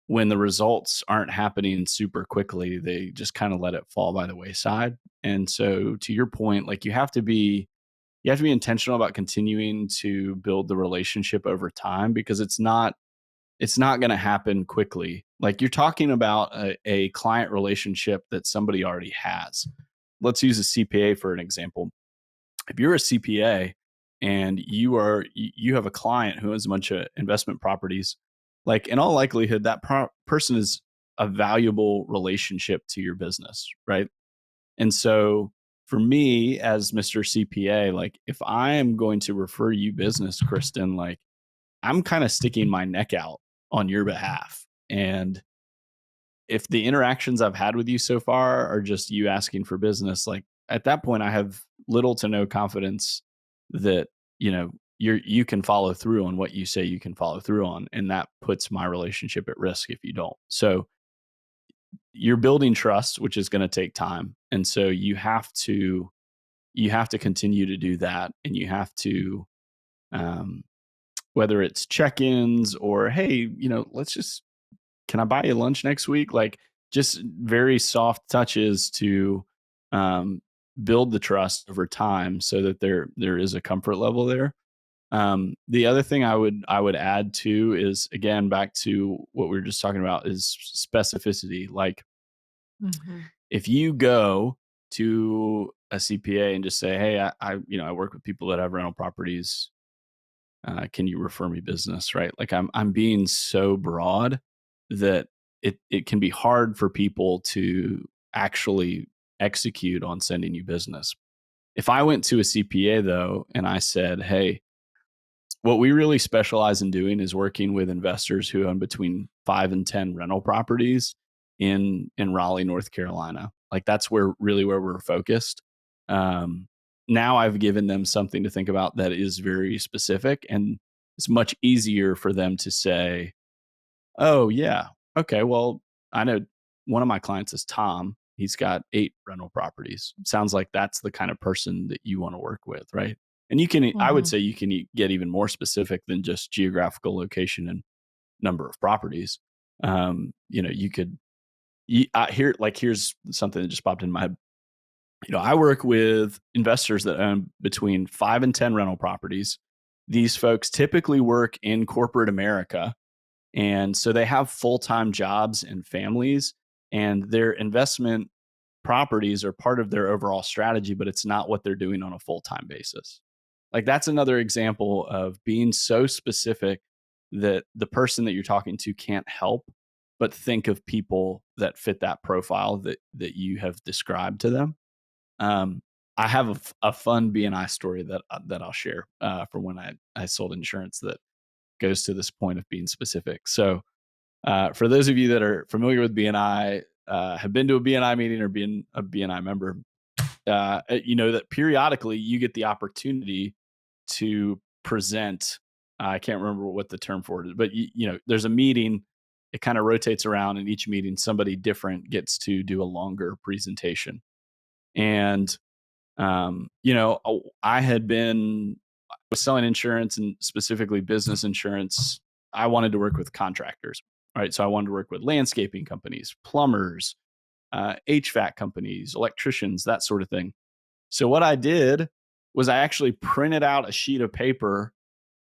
when the results aren't happening super quickly, they just kind of let it fall by the wayside. And so to your point, like you have to be intentional about continuing to build the relationship over time, because it's not going to happen quickly. Like you're talking about a client relationship that somebody already has. Let's use a CPA for an example. If you're a CPA and you have a client who has a bunch of investment properties, like in all likelihood, that person is a valuable relationship to your business, right? And so for me as Mr. CPA, like if I am going to refer you business, Kristen, like I'm kind of sticking my neck out on your behalf. And if the interactions I've had with you so far are just you asking for business, like at that point, I have little to no confidence that, you can follow through on what you say you can follow through on. And that puts my relationship at risk if you don't. So you're building trust, which is going to take time. And so you have to continue to do that. And you have to, um, whether it's check-ins or, hey, can I buy you lunch next week? Like just very soft touches to build the trust over time so that there is a comfort level there. The other thing I would add too is, again, back to what we were just talking about, is specificity. Like if you go to a CPA and just say, hey, I work with people that have rental properties. Can you refer me business? Right. Like I'm being so broad that it can be hard for people to actually execute on sending you business. If I went to a CPA though, and I said, hey, what we really specialize in doing is working with investors who own between 5 and 10 rental properties in Raleigh, North Carolina. Like that's where we're focused. Now I've given them something to think about that is very specific, and it's much easier for them to say, oh yeah, okay, well, I know one of my clients is Tom. He's got 8 rental properties. Sounds like that's the kind of person that you want to work with, right? And I would say you can get even more specific than just geographical location and number of properties. You could, here's something that just popped in my head. I work with investors that own between 5 and 10 rental properties. These folks typically work in corporate America. And so they have full-time jobs and families, and their investment properties are part of their overall strategy, but it's not what they're doing on a full-time basis. Like that's another example of being so specific that the person that you're talking to can't help but think of people that fit that profile that you have described to them. I have a fun BNI story that I'll share from when I sold insurance that goes to this point of being specific. So for those of you that are familiar with BNI, have been to a BNI meeting or been a BNI member, you know that periodically you get the opportunity to present. I can't remember what the term for it is, but there's a meeting. It kind of rotates around, and each meeting somebody different gets to do a longer presentation. And I was selling insurance, and specifically business insurance. I wanted to work with contractors, right? So I wanted to work with landscaping companies, plumbers, HVAC companies, electricians, that sort of thing. So what I did was I actually printed out a sheet of paper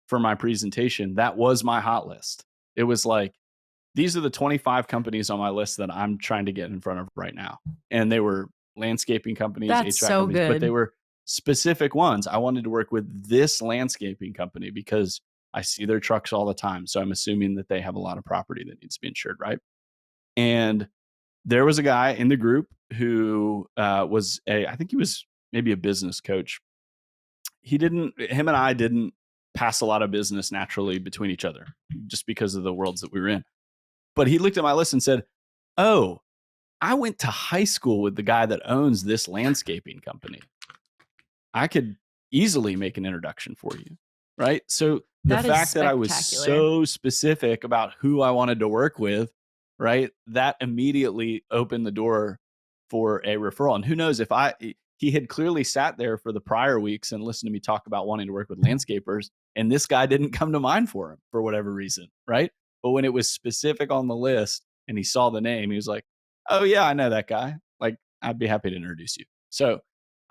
for my presentation. That was my hot list. It was like, these are the 25 companies on my list that I'm trying to get in front of right now. And they were landscaping companies, That's HVAC so companies, but they good. were specific ones. I wanted to work with this landscaping company because I see their trucks all the time. So I'm assuming that they have a lot of property that needs to be insured, right? And there was a guy in the group who I think he was maybe a business coach. Him and I didn't pass a lot of business naturally between each other just because of the worlds that we were in. But he looked at my list and said, oh, I went to high school with the guy that owns this landscaping company. I could easily make an introduction for you. Right. So the That is fact that I was spectacular. so specific about who I wanted to work with, right, that immediately opened the door for a referral. And who knows, if he had clearly sat there for the prior weeks and listened to me talk about wanting to work with landscapers, and this guy didn't come to mind for him for whatever reason. Right. But when it was specific on the list and he saw the name, he was like, oh yeah, I know that guy. Like, I'd be happy to introduce you. So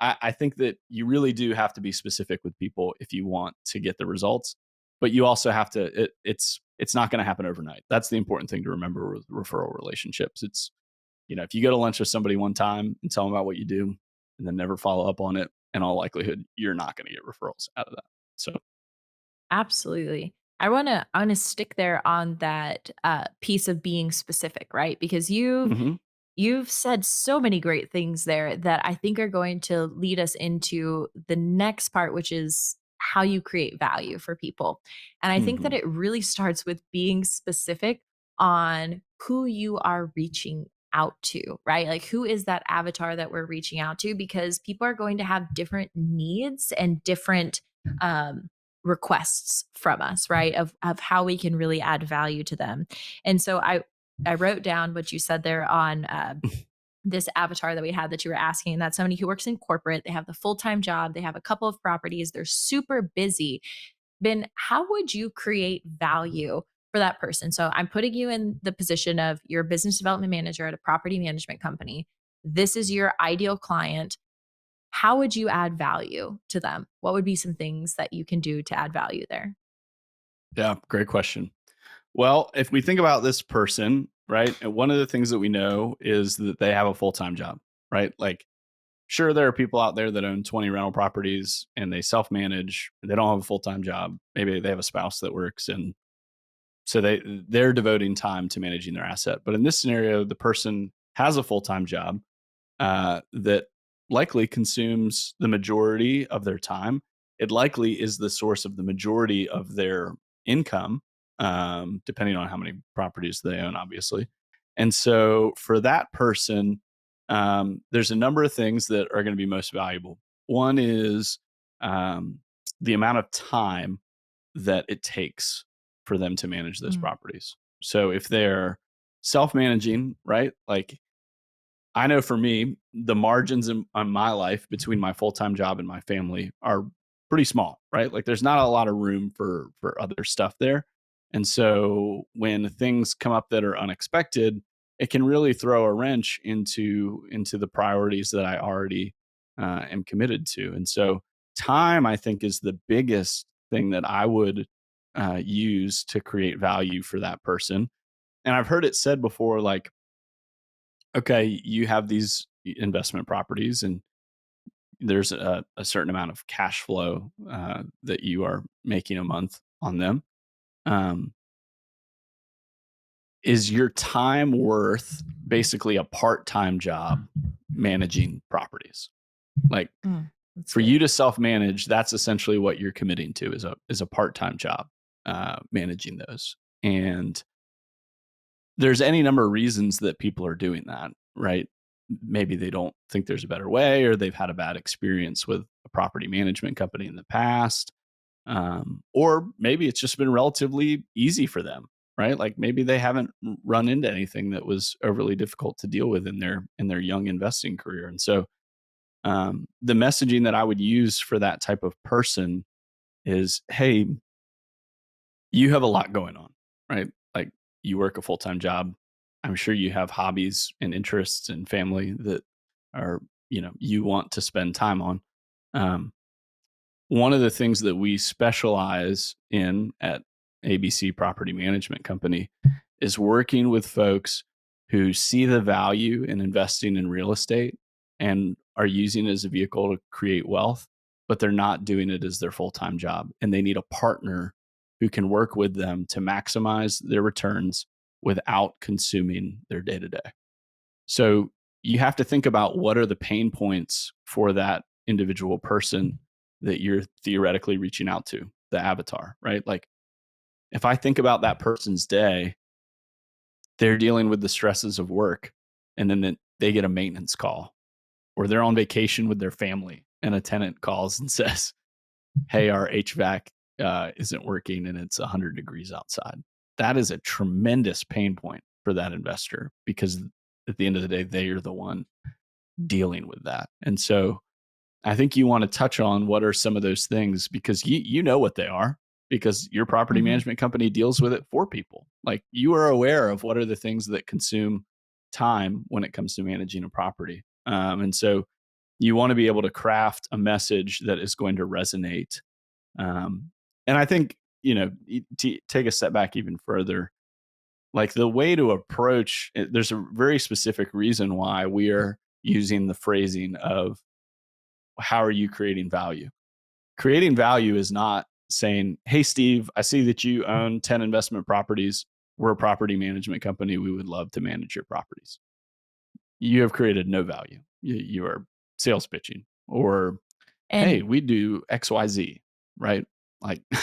I think that you really do have to be specific with people if you want to get the results, but you also have to, it's not going to happen overnight. That's the important thing to remember with referral relationships. It's, if you go to lunch with somebody one time and tell them about what you do and then never follow up on it, in all likelihood, you're not going to get referrals out of that. So, Absolutely. I wanna stick there on that piece of being specific, right? Because mhm, you've said so many great things there that I think are going to lead us into the next part, which is how you create value for people. And I think that mhm, it really starts with being specific on who you are reaching out to, right? Like, who is that avatar that we're reaching out to? Because people are going to have different needs and different um, requests from us, right? Of how we can really add value to them. And so I wrote down what you said there on this avatar that we had that you were asking. And that's somebody who works in corporate. They have the full time job. They have a couple of properties. They're super busy. Ben, how would you create value for that person? So I'm putting you in the position of you're a business development manager at a property management company. This is your ideal client. How would you add value to them? What would be some things that you can do to add value there? yeah, great question. Well, if we think about this person, right, and one of the things that we know is that they have a full time job, right? Like, sure, there are people out there that own 20 rental properties and they self manage. They don't have a full time job. Maybe they have a spouse that works, and so they're devoting time to managing their asset. But in this scenario, the person has a full time job that likely consumes the majority of their time. It likely is the source of the majority of their income, depending on how many properties they own, obviously. And so for that person, there's a number of things that are going to be most valuable. One is um, the amount of time that it takes for them to manage those Mm, properties. So if they're self managing, right? Like, I know for me, the margins in my life between my full time job and my family are pretty small, right? Like, there's not a lot of room for other stuff there, and so when things come up that are unexpected, it can really throw a wrench into the priorities that I already am committed to. And so, time, I think, is the biggest thing that I would use to create value for that person. And I've heard it said before, like, okay, you have these investment properties and there's a certain amount of cash flow that you are making a month on them. Um, is your time worth basically a part time job managing properties? Like, that's for good. you to self manage, that's essentially what you're committing to, is a part time job managing those. And there's any number of reasons that people are doing that, right? Maybe they don't think there's a better way, or they've had a bad experience with a property management company in the past. Or maybe it's just been relatively easy for them, right? Like, maybe they haven't run into anything that was overly difficult to deal with in their young investing career. And so the messaging that I would use for that type of person is, hey, you have a lot going on, right? Like, you work a full time job. I'm sure you have hobbies and interests and family that are, you want to spend time on. Um, One of the things that we specialize in at ABC Property Management Company is working with folks who see the value in investing in real estate and are using it as a vehicle to create wealth, but they're not doing it as their full time job. And they need a partner who can work with them to maximize their returns without consuming their day to day. So you have to think about what are the pain points for that individual person that you're theoretically reaching out to, the avatar, right? Like, if I think about that person's day, they're dealing with the stresses of work, and then they get a maintenance call, or they're on vacation with their family and a tenant calls and says, hey, our HVAC isn't working and it's 100 degrees outside. That is a tremendous pain point for that investor, because at the end of the day, they are the one dealing with that. And so I think you want to touch on what are some of those things, because you know what they are. because your property management company deals with it for people. Like, you are aware of what are the things that consume time when it comes to managing a property. And so you want to be able to craft a message that is going to resonate. And I think, to take a step back even further, like, the way to approach it, there's a very specific reason why we are using the phrasing of how are you creating value? Creating value is not saying, hey, Steve, I see that you own 10 investment properties. We're a property management company. We would love to manage your properties. You have created no value. You are sales pitching, or, hey, And we do XYZ, right? Like, yep,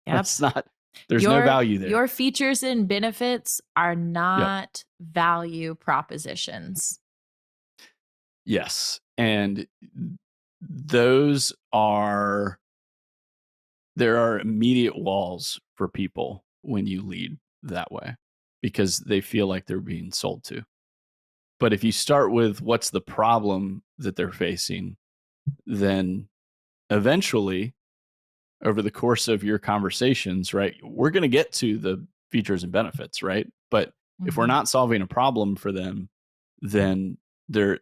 that's not, there's no your value there. your features and benefits are Yep. not value propositions. Yes. And those are, there are immediate walls for people when you lead that way, because they feel like they're being sold to. But if you start with what's the problem that they're facing, then eventually, over the course of your conversations, right, we're going to get to the features and benefits, right? But if we're Mhm. not solving a problem for them, then they're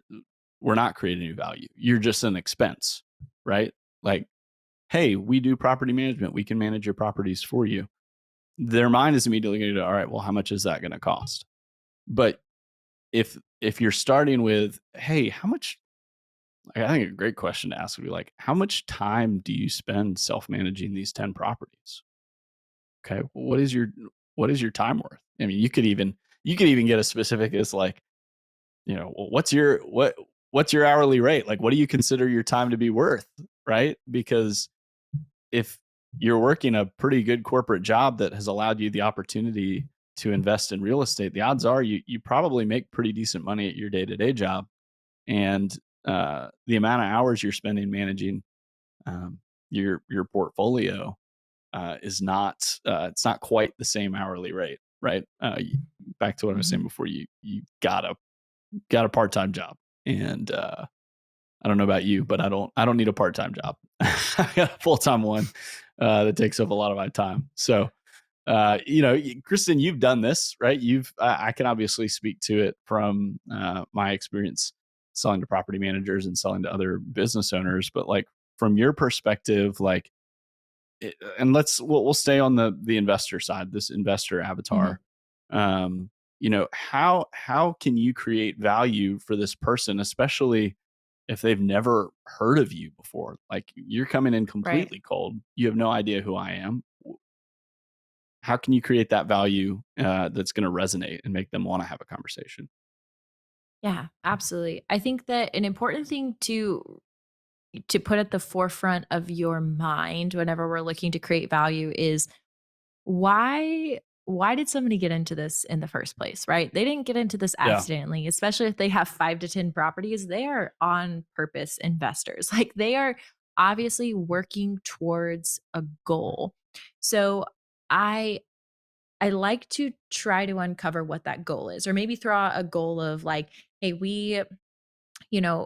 we're not creating any value. You're just an expense, right? Like, hey, we do property management. We can manage your properties for you. Their mind is immediately going to go, all right, well, how much is that going to cost? But if you're starting with, hey, how much, I think a great question to ask would be like, how much time do you spend self-managing these 10 properties? Okay, what is your time worth? I mean, you could even get as specific as, like, well, what's your hourly rate? Like, what do you consider your time to be worth, right? Because if you're working a pretty good corporate job that has allowed you the opportunity to invest in real estate, the odds are you probably make pretty decent money at your day-to-day job. And the amount of hours you're spending managing your portfolio is not it's not quite the same hourly rate, right? Back to what I was saying Mhm. before, you got a part-time job. And I don't know about you, but I don't need a part-time job. I got a full-time one that takes up a lot of my time. So, Kristen, you've done this, right? I can obviously speak to it from my experience selling to property managers and selling to other business owners. But, like, from your perspective, like, and we'll stay on the investor side, this investor Mhm. avatar. How can you create value for this person, especially if they've never heard of you before? Like, you're coming in Right. completely cold. You have no idea who I am. How can you create that value that's going to resonate and make them want to have a conversation? Yeah, absolutely. I think that an important thing to put at the forefront of your mind whenever we're looking to create value is why did somebody get into this in the first place, right? They didn't get into this Yeah. accidentally, especially if they have 5 to 10 properties. They are on purpose investors. Like, they are obviously working towards a goal. So I I like to try to uncover what that goal is, or maybe throw out a goal of like, hey,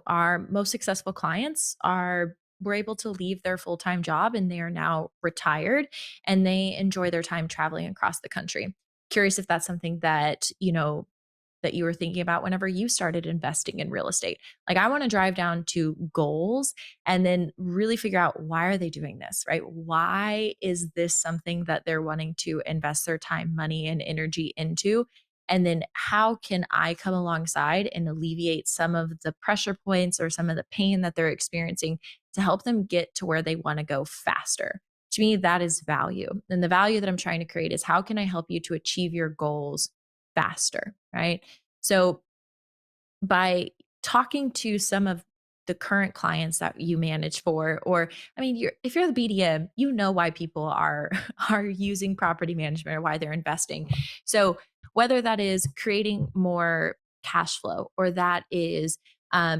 our most successful clients are were able to leave their full-time job and they are now retired and they enjoy their time traveling across the country. Curious if that's something that you were thinking about whenever you started investing in real estate. Like, I want to drive down to goals and then really figure out, why are they doing this, right? Why is this something that they're wanting to invest their time, money, and energy into? And then how can I come alongside and alleviate some of the pressure points or some of the pain that they're experiencing to help them get to where they want to go faster? To me, that is value. And the value that I'm trying to create is, how can I help you to achieve your goals faster, right? So by talking to some of the current clients that you manage for, or I mean, if you're the BDM, you know why people are are using property management or why they're investing. So whether that is creating more cash flow, or that is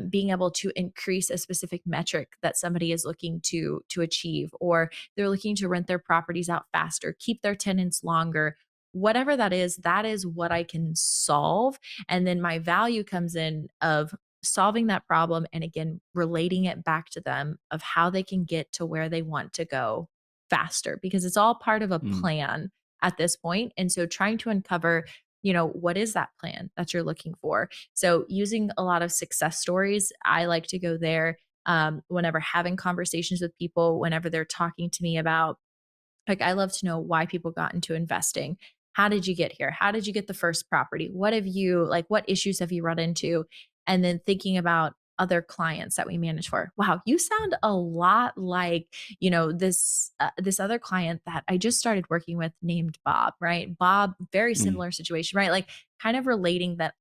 being able to increase a specific metric that somebody is looking to achieve, or they're looking to rent their properties out faster, keep their tenants longer, whatever that is what I can solve. And then my value comes in of solving that problem, and again relating it back to them of how they can get to where they want to go faster because it's all part of a Mm, plan at this point. And so trying to uncover, what is that plan that you're looking for? So using a lot of success stories, I like to go there whenever having conversations with people, whenever they're talking to me about, like, I love to know why people got into investing. How did you get here? How did you get the first property? What issues have you run into? And then thinking about other clients that we manage for. Wow, you sound a lot like, this other client that I just started working with named Bob, right? Bob, very mm, similar situation, right? Like kind of relating that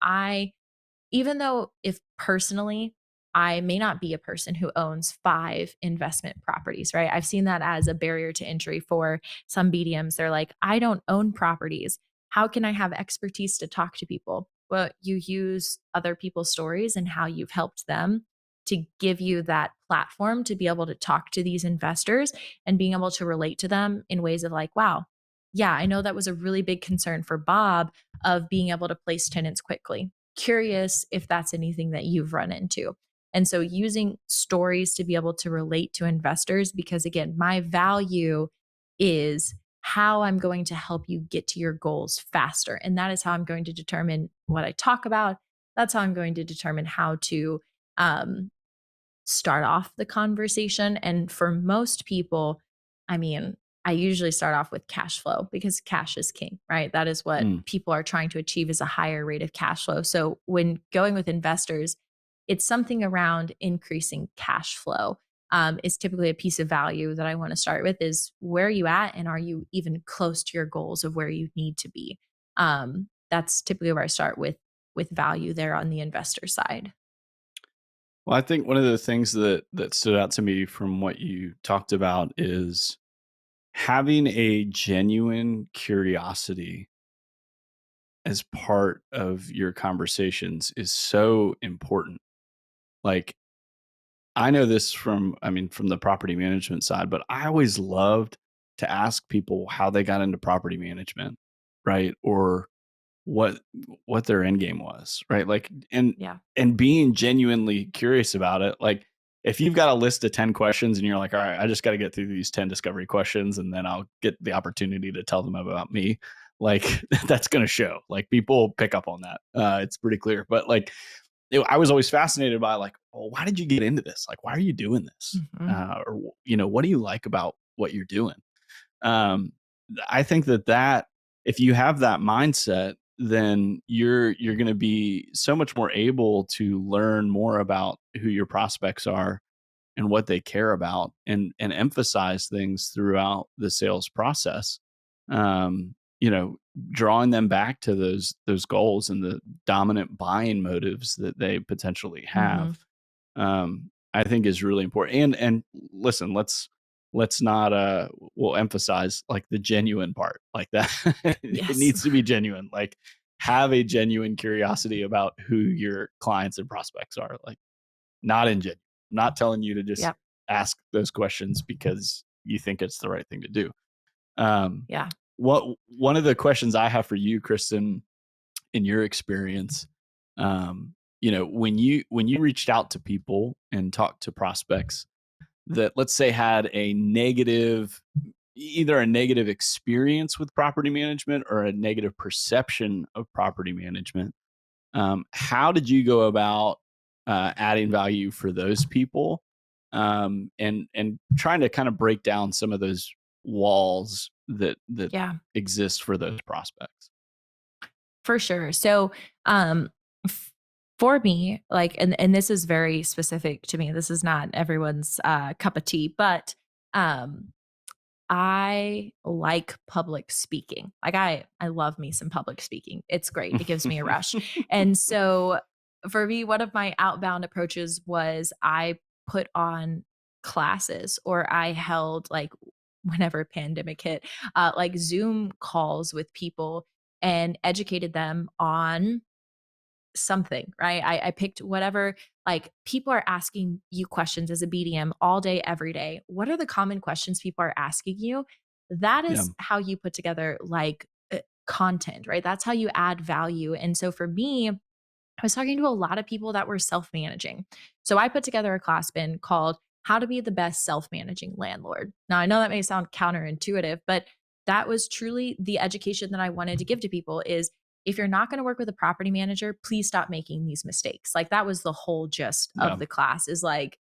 even though if personally I may not be a person who owns 5 investment properties, right? I've seen that as a barrier to entry for some BDMs. They're like, I don't own properties. How can I have expertise to talk to people? Well, you use other people's stories and how you've helped them to give you that platform to be able to talk to these investors and being able to relate to them in ways of like, wow, yeah, I know that was a really big concern for Bob of being able to place tenants quickly. Curious if that's anything that you've run into. And so using stories to be able to relate to investors, because again, my value is how I'm going to help you get to your goals faster. And that is how I'm going to determine what I talk about. That's how I'm going to determine how to um, start off the conversation. And for most people, I mean, I usually start off with cash flow because cash is king, right? That is what mm. people are trying to achieve is a higher rate of cash flow. So when going with investors, it's something around increasing cash flow. Is typically a piece of value that I want to start with is where are you at and are you even close to your goals of where you need to be? That's typically where I start with value there on the investor side. Well, I think one of the things that stood out to me from what you talked about is having a genuine curiosity as part of your conversations is so important. Like, I know this from the property management side, but I always loved to ask people how they got into property management, right? Or what what their end game was, right? Like, Yeah. and being genuinely curious about it. Like, if you've got a list of 10 questions and you're like, all right, I just got to get through these 10 discovery questions and then I'll get the opportunity to tell them about me. Like, that's going to show. Like, people pick up on that. It's pretty clear. But like, I was always fascinated by like, well, why did you get into this? Like, why are you doing this? Mhm. Or what do you like about what you're doing? Um, I think that if you have that mindset, then you're going to be so much more able to learn more about who your prospects are and what they care about, and emphasize things throughout the sales process. Um, drawing them back to those goals and the dominant buying motives that they potentially have, Mhm. I think is really important. And listen, let's not we'll emphasize like the genuine part, like that. It Yes. needs to be genuine. Like, have a genuine curiosity about who your clients and prospects are. Like, not ingenuine. Not telling you to just Yep. ask those questions because you think it's the right thing to do. Um, Yeah. what One of the questions I have for you, Kristen, in your experience, when you reached out to people and talked to prospects that, let's say, had either a negative experience with property management or a negative perception of property management, how did you go about adding value for those people, and trying to kind of break down some of those walls that Yeah. exist for those prospects? For sure. So, f- for me, like, and this is very specific to me. This is not everyone's cup of tea, but um, I like public speaking. Like, I love me some public speaking. It's great. It gives me a rush. And so, for me, one of my outbound approaches was I put on classes or I held like whenever pandemic hit, like Zoom calls with people and educated them on something, right? I picked whatever, like people are asking you questions as a BDM all day, every day. What are the common questions people are asking you? That Yeah. is how you put together like content, right? That's how you add value. And so for me, I was talking to a lot of people that were self managing. So I put together a class bin called how to be the best self-managing landlord. Now, I know that may sound counterintuitive, but that was truly the education that I wanted to give to people is if you're not going to work with a property manager, please stop making these mistakes. Like that was the whole gist Yeah. of the class is like,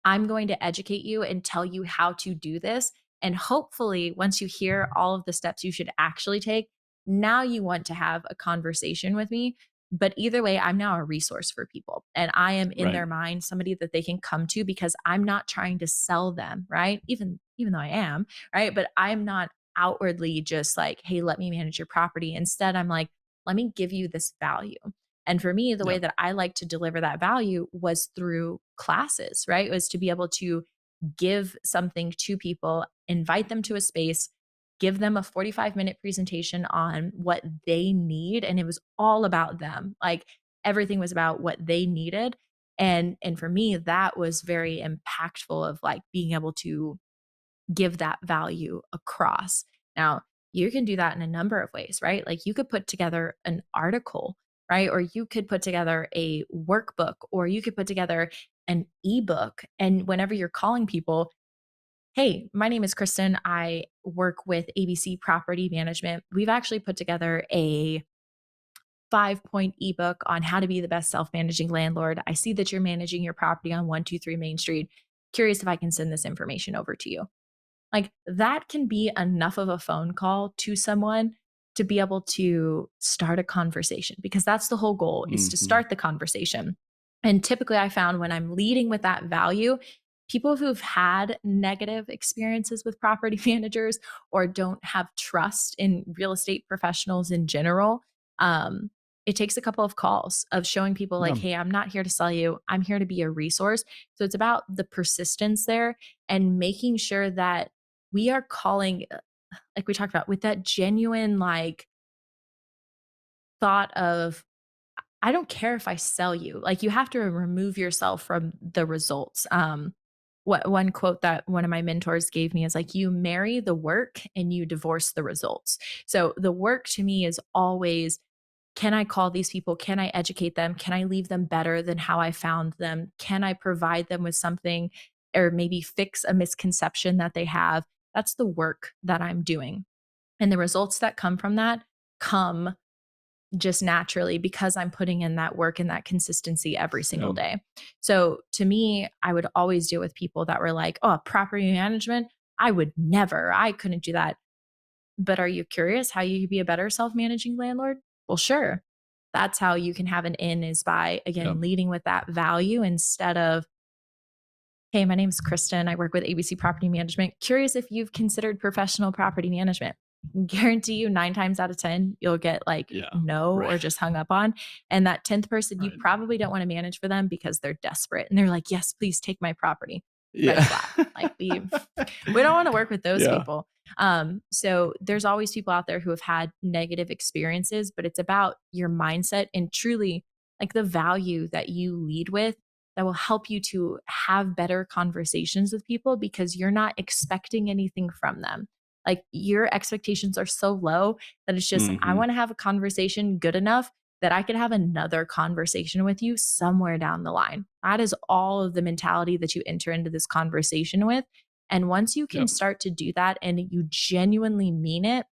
I'm going to educate you and tell you how to do this. And hopefully, once you hear all of the steps you should actually take, now you want to have a conversation with me. But either way, I'm now a resource for people. And I am in Right. their mind somebody that they can come to because I'm not trying to sell them, right? Even though I am, right? But I'm not outwardly just like, hey, let me manage your property. Instead, I'm like, let me give you this value. And for me, the way Yeah. that I like to deliver that value was through classes, right? It was to be able to give something to people, invite them to a space, give them a 45-minute presentation on what they need. And it was all about them. Like everything was about what they needed. And for me, that was very impactful of like being able to give that value across. Now, you can do that in a number of ways, right? Like you could put together an article, right? Or you could put together a workbook, or you could put together an ebook. And whenever you're calling people, hey, my name is Kristen. I work with ABC Property Management. We've actually put together a 5-point ebook on how to be the best self managing landlord. I see that you're managing your property on 123 Main Street. Curious if I can send this information over to you. Like that can be enough of a phone call to someone to be able to start a conversation because that's the whole goal is to Hmm. start the conversation. And typically I found when I'm leading with that value, people who've had negative experiences with property managers or don't have trust in real estate professionals in general, um, it takes a couple of calls of showing people Yeah. like, hey, I'm not here to sell you. I'm here to be a resource. So it's about the persistence there and making sure that we are calling like we talked about with that genuine like thought of I don't care if I sell you. Like you have to remove yourself from the results. What one quote that one of my mentors gave me is like you marry the work and you divorce the results. So the work to me is always can I call these people? Can I educate them? Can I leave them better than how I found them? Can I provide them with something or maybe fix a misconception that they have? That's the work that I'm doing. And the results that come from that come just naturally because I'm putting in that work and that consistency every single Yeah. day. So to me, I would always deal with people that were like, oh, property management, I would never, I couldn't do that. But are you curious how you could be a better self managing landlord? Well, sure. That's how you can have an in is by, Yeah. again, leading with that value instead of, hey, my name is Kristen. I work with ABC Property Management. Curious if you've considered professional property management. Guarantee you 9 times out of 10, you'll get like Yeah. no Right. or just hung up on. And that 10th person, you Right. probably don't want to manage for them because they're desperate and they're like, yes, please take my property. Red Yeah. flag. Like we don't want to work with those Yeah. people. So there's always people out there who have had negative experiences, but it's about your mindset and truly like the value that you lead with that will help you to have better conversations with people because you're not expecting anything from them. Like your expectations are so low that it's just, I Hmm. want to have a conversation good enough that I could have another conversation with you somewhere down the line. That is all of the mentality that you enter into this conversation with. And once you Yeah. can start to do that and you genuinely mean it,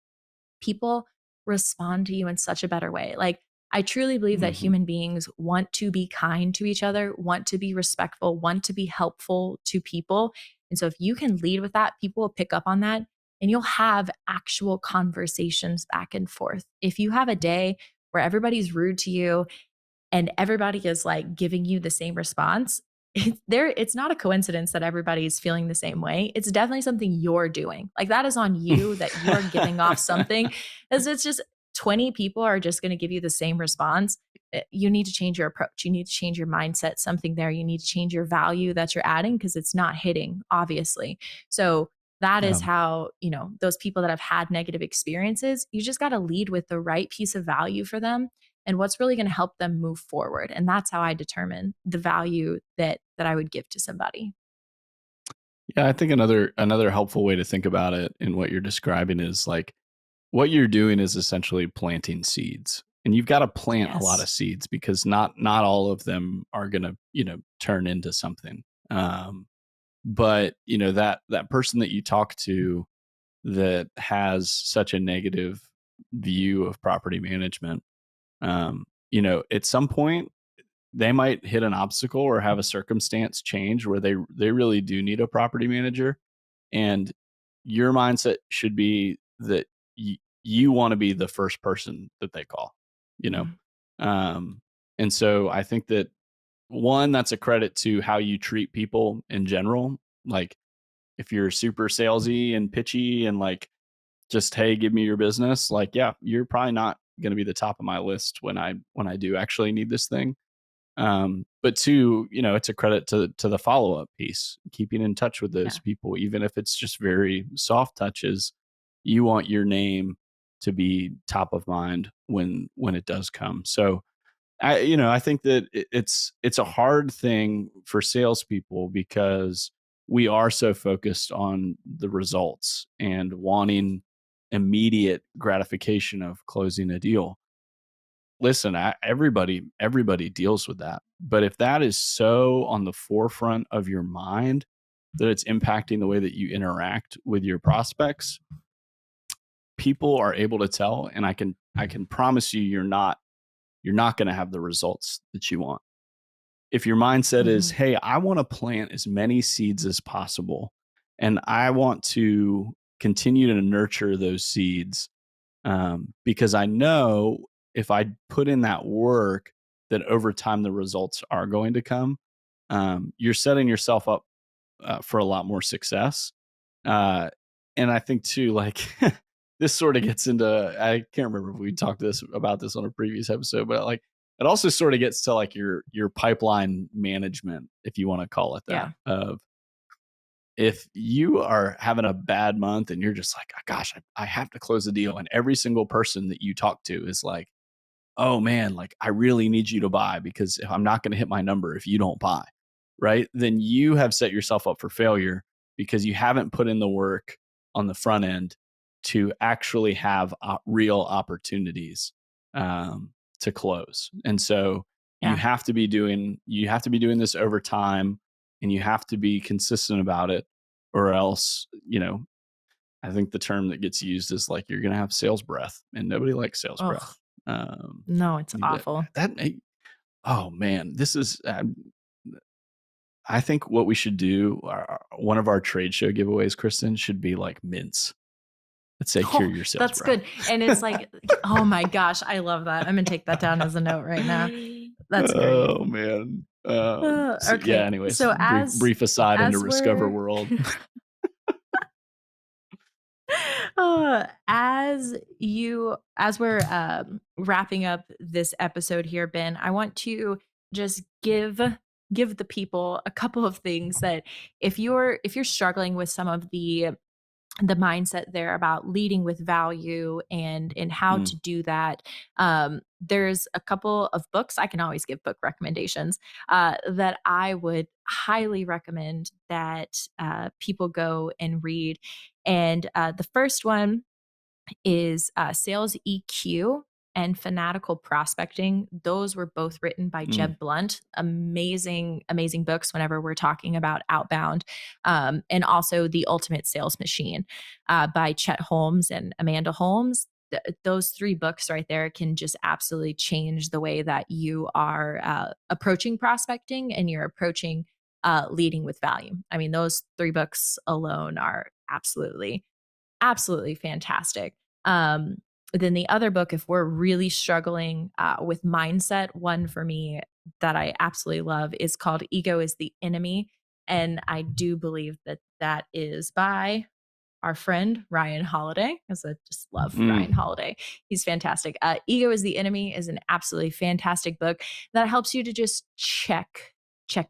people respond to you in such a better way. Like, I truly believe that Hmm. human beings want to be kind to each other, want to be respectful, want to be helpful to people. And so, if you can lead with that, people will pick up on that and you'll have actual conversations back and forth. If you have a day where everybody's rude to you and everybody is like giving you the same response, it's not a coincidence that everybody's feeling the same way. It's definitely something you're doing. Like that is on you that you're giving off something. As it's just 20 people are just going to give you the same response. You need to change your approach. You need to change your mindset, something there. You need to change your value that you're adding because it's not hitting, obviously. So that Yeah. is how, those people that have had negative experiences, you just got to lead with the right piece of value for them and what's really going to help them move forward. And that's how I determine the value that I would give to somebody. Yeah. I think another helpful way to think about it in what you're describing is like what you're doing is essentially planting seeds. And you've got to plant a lot of Yes. seeds because not all of them are gonna, turn into something. But that person that you talk to that has such a negative view of property management, at some point they might hit an obstacle or have a circumstance change where they really do need a property manager, and your mindset should be that you want to be the first person that they call, you know. Mm. And so I think that one, that's a credit to how you treat people in general. Like if you're super salesy and pitchy and like just, hey, give me your business, like, yeah, you're probably not going to be the top of my list when I do actually need this thing. But two, it's a credit to the follow-up piece, keeping in touch with those Yeah. people, even if it's just very soft touches. You want your name to be top of mind when it does come. So I think that it's a hard thing for salespeople because we are so focused on the results and wanting immediate gratification of closing a deal. Listen, everybody deals with that. But if that is so on the forefront of your mind that it's impacting the way that you interact with your prospects, people are able to tell, and I can promise you you're not going to have the results that you want. If your mindset is, Mhm. hey, I want to plant as many seeds as possible and I want to continue to nurture those seeds, because I know if I put in that work, that over time the results are going to come. You're setting yourself up for a lot more success. Uh, and I think too, like this sort of gets into, I can't remember if we talked about this on a previous episode, but like it also sort of gets to like your pipeline management, if you want to call it that. Yeah. Of if you are having a bad month and you're just like, gosh, I have to close the deal, and every single person that you talk to is like, oh man, like I really need you to buy because if I'm not going to hit my number if you don't buy, right? Then you have set yourself up for failure because you haven't put in the work on the front end to actually have real opportunities, to close. And so Yeah. you have to be doing this over time, and you have to be consistent about it, or else, I think the term that gets used is like you're going to have sales breath, and nobody likes sales breath. Ugh. No, it's That awful. that may oh man, this is. I think what we should do, one of our trade show giveaways, Kristen, should be like mints. Let's say cure Oh, your sales that's breath. good. And it's like, oh my gosh, I love that. I'm gonna take that down as a note right now. That's great. Oh man. So yeah. Okay. Anyways, So brief aside into as Discover we're World. as we're wrapping up this episode here, Ben, I want to just give the people a couple of things that if you're struggling with some of the mindset there about leading with value and how Mm, to do that. There's a couple of books. I can always give book recommendations that I would highly recommend that people go and read. And the first one is Sales EQ and Fanatical Prospecting. Those were both written by mm, Jeb Blunt. Amazing, amazing books whenever we're talking about outbound. And also The Ultimate Sales Machine by Chet Holmes and Amanda Holmes. Those three books right there can just absolutely change the way that you are approaching prospecting and you're approaching leading with value. I mean, those three books alone are absolutely fantastic. Um, then the other book, if we're really struggling with mindset, one for me that I absolutely love is called Ego is the Enemy. And I do believe that that is by our friend Ryan Holiday, because I just love Ryan mm. Holiday. He's fantastic. Ego is the Enemy is an absolutely fantastic book that helps you to just check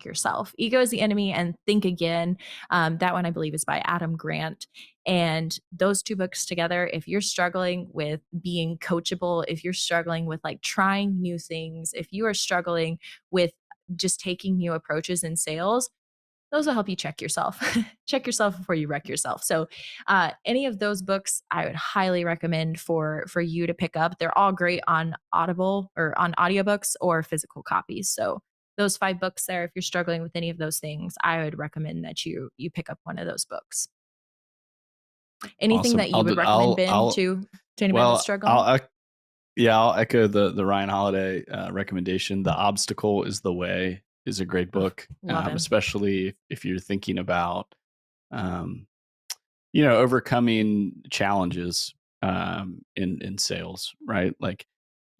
yourself. Ego is the Enemy and Think Again. That one I believe is by Adam Grant. And those two books together, if you're struggling with being coachable, if you're struggling with like trying new things, if you are struggling with just taking new approaches in sales, those will help you check yourself. Check yourself before you wreck yourself. So, any of those books, I would highly recommend for you to pick up. They're all great on Audible or on audiobooks or physical copies. So, those 5 books there, if you're struggling with any of those things, I would recommend that you pick up one of those books. Anything Awesome. that you would recommend, Ben, to anybody that's Well, struggling? I'll echo the Ryan Holiday recommendation. The Obstacle is the Way is a great Ugh, book, love him. especially if you're thinking about, overcoming challenges in sales, right? Like,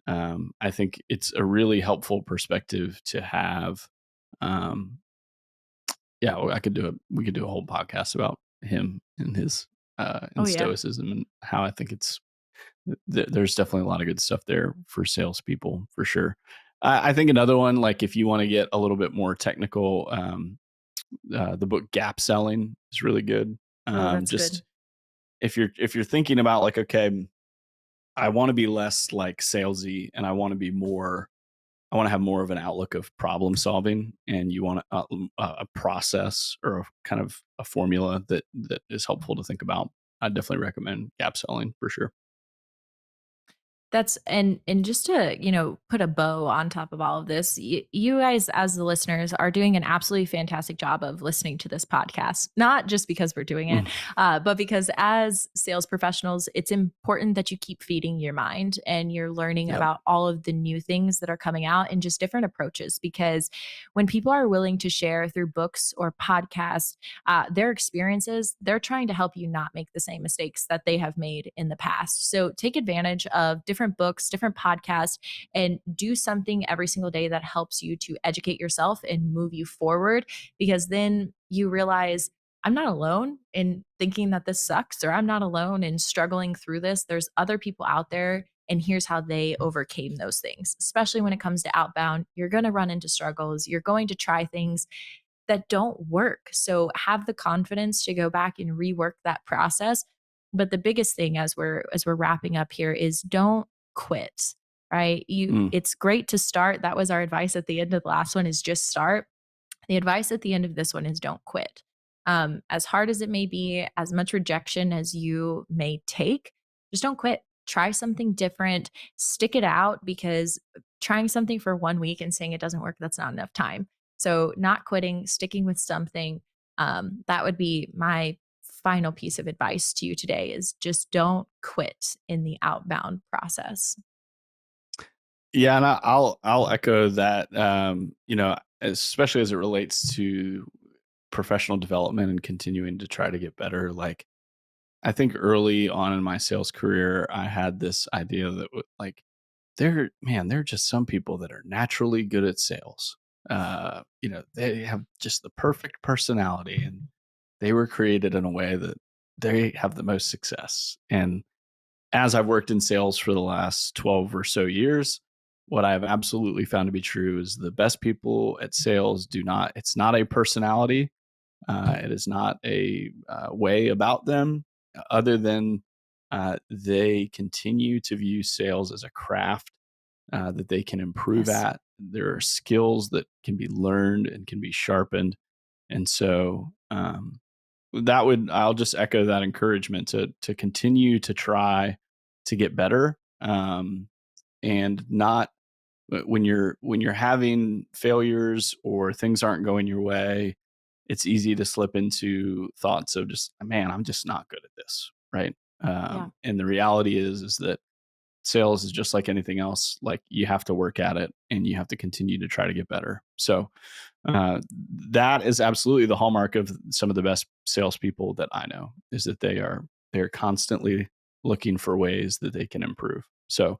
I think it's a really helpful perspective to have. Um, yeah, well, we could do a whole podcast about him and his Oh and yeah. stoicism and how I think it's there's definitely a lot of good stuff there for salespeople for sure. I think another one, like if you want to get a little bit more technical, the book Gap Selling is really good. Oh, that's good. Just if you're thinking about like, okay, I want to be less like salesy and I want to have more of an outlook of problem solving, and you want a process or a kind of a formula that is helpful to think about. I definitely recommend Gap Selling for sure. That's and just to, put a bow on top of all of this, you guys as the listeners are doing an absolutely fantastic job of listening to this podcast, not just because we're doing it, Mm. but because as sales professionals, it's important that you keep feeding your mind and you're learning Yep. about all of the new things that are coming out and just different approaches. Because when people are willing to share through books or podcasts, their experiences, they're trying to help you not make the same mistakes that they have made in the past. So take advantage of different books, different podcasts, and do something every single day that helps you to educate yourself and move you forward. Because then you realize, I'm not alone in thinking that this sucks, or I'm not alone in struggling through this. There's other people out there. And here's how they overcame those things, especially when it comes to outbound. You're going to run into struggles. You're going to try things that don't work. So have the confidence to go back and rework that process. But the biggest thing as we're wrapping up here is don't quit, right? Mm. It's great to start. That was our advice at the end of the last one, is just start. The advice at the end of this one is don't quit. As hard as it may be, as much rejection as you may take, just don't quit. Try something different, stick it out, because trying something for 1 week and saying it doesn't work, that's not enough time. So, not quitting, sticking with something, that would be my final piece of advice to you today, is just don't quit in the outbound process. Yeah, and I'll echo that. Especially as it relates to professional development and continuing to try to get better. Like, I think early on in my sales career, I had this idea that like there are just some people that are naturally good at sales. They have just the perfect personality, and they were created in a way that they have the most success. And as I've worked in sales for the last 12 or so years, what I've absolutely found to be true is the best people at sales it's not a personality. It is not a way about them, other than they continue to view sales as a craft that they can improve Yes. at. There are skills that can be learned and can be sharpened. And so I'll just echo that encouragement to continue to try to get better, and not when you're having failures or things aren't going your way. It's easy to slip into thoughts of just, man, I'm just not good at this, right? Yeah. And the reality is that sales is just like anything else. Like, you have to work at it and you have to continue to try to get better. So uh, that is absolutely the hallmark of some of the best salespeople that I know, is that they're constantly looking for ways that they can improve. So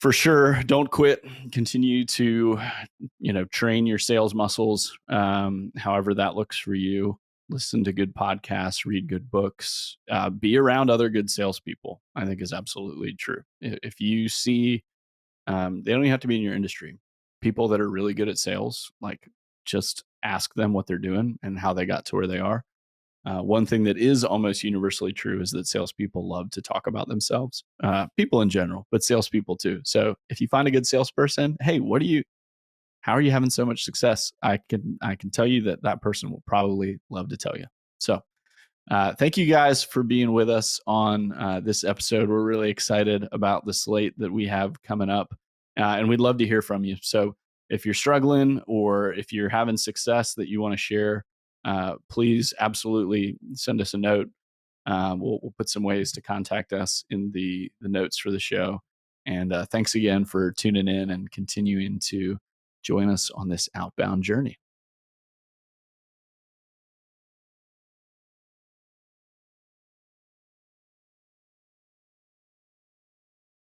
for sure, don't quit. Continue to train your sales muscles, however that looks for you. Listen to good podcasts, read good books, be around other good salespeople. I think is absolutely true. If you see, they don't even have to be in your industry. People that are really good at sales, like, just ask them what they're doing and how they got to where they are. One thing that is almost universally true is that salespeople love to talk about themselves, people in general, but salespeople too. So if you find a good salesperson, hey, how are you having so much success? I can tell you that person will probably love to tell you. So thank you guys for being with us on this episode. We're really excited about the slate that we have coming up, and we'd love to hear from you. So if you're struggling or if you're having success that you want to share, please absolutely send us a note. We'll put some ways to contact us in the notes for the show. And thanks again for tuning in and continuing to join us on this outbound journey.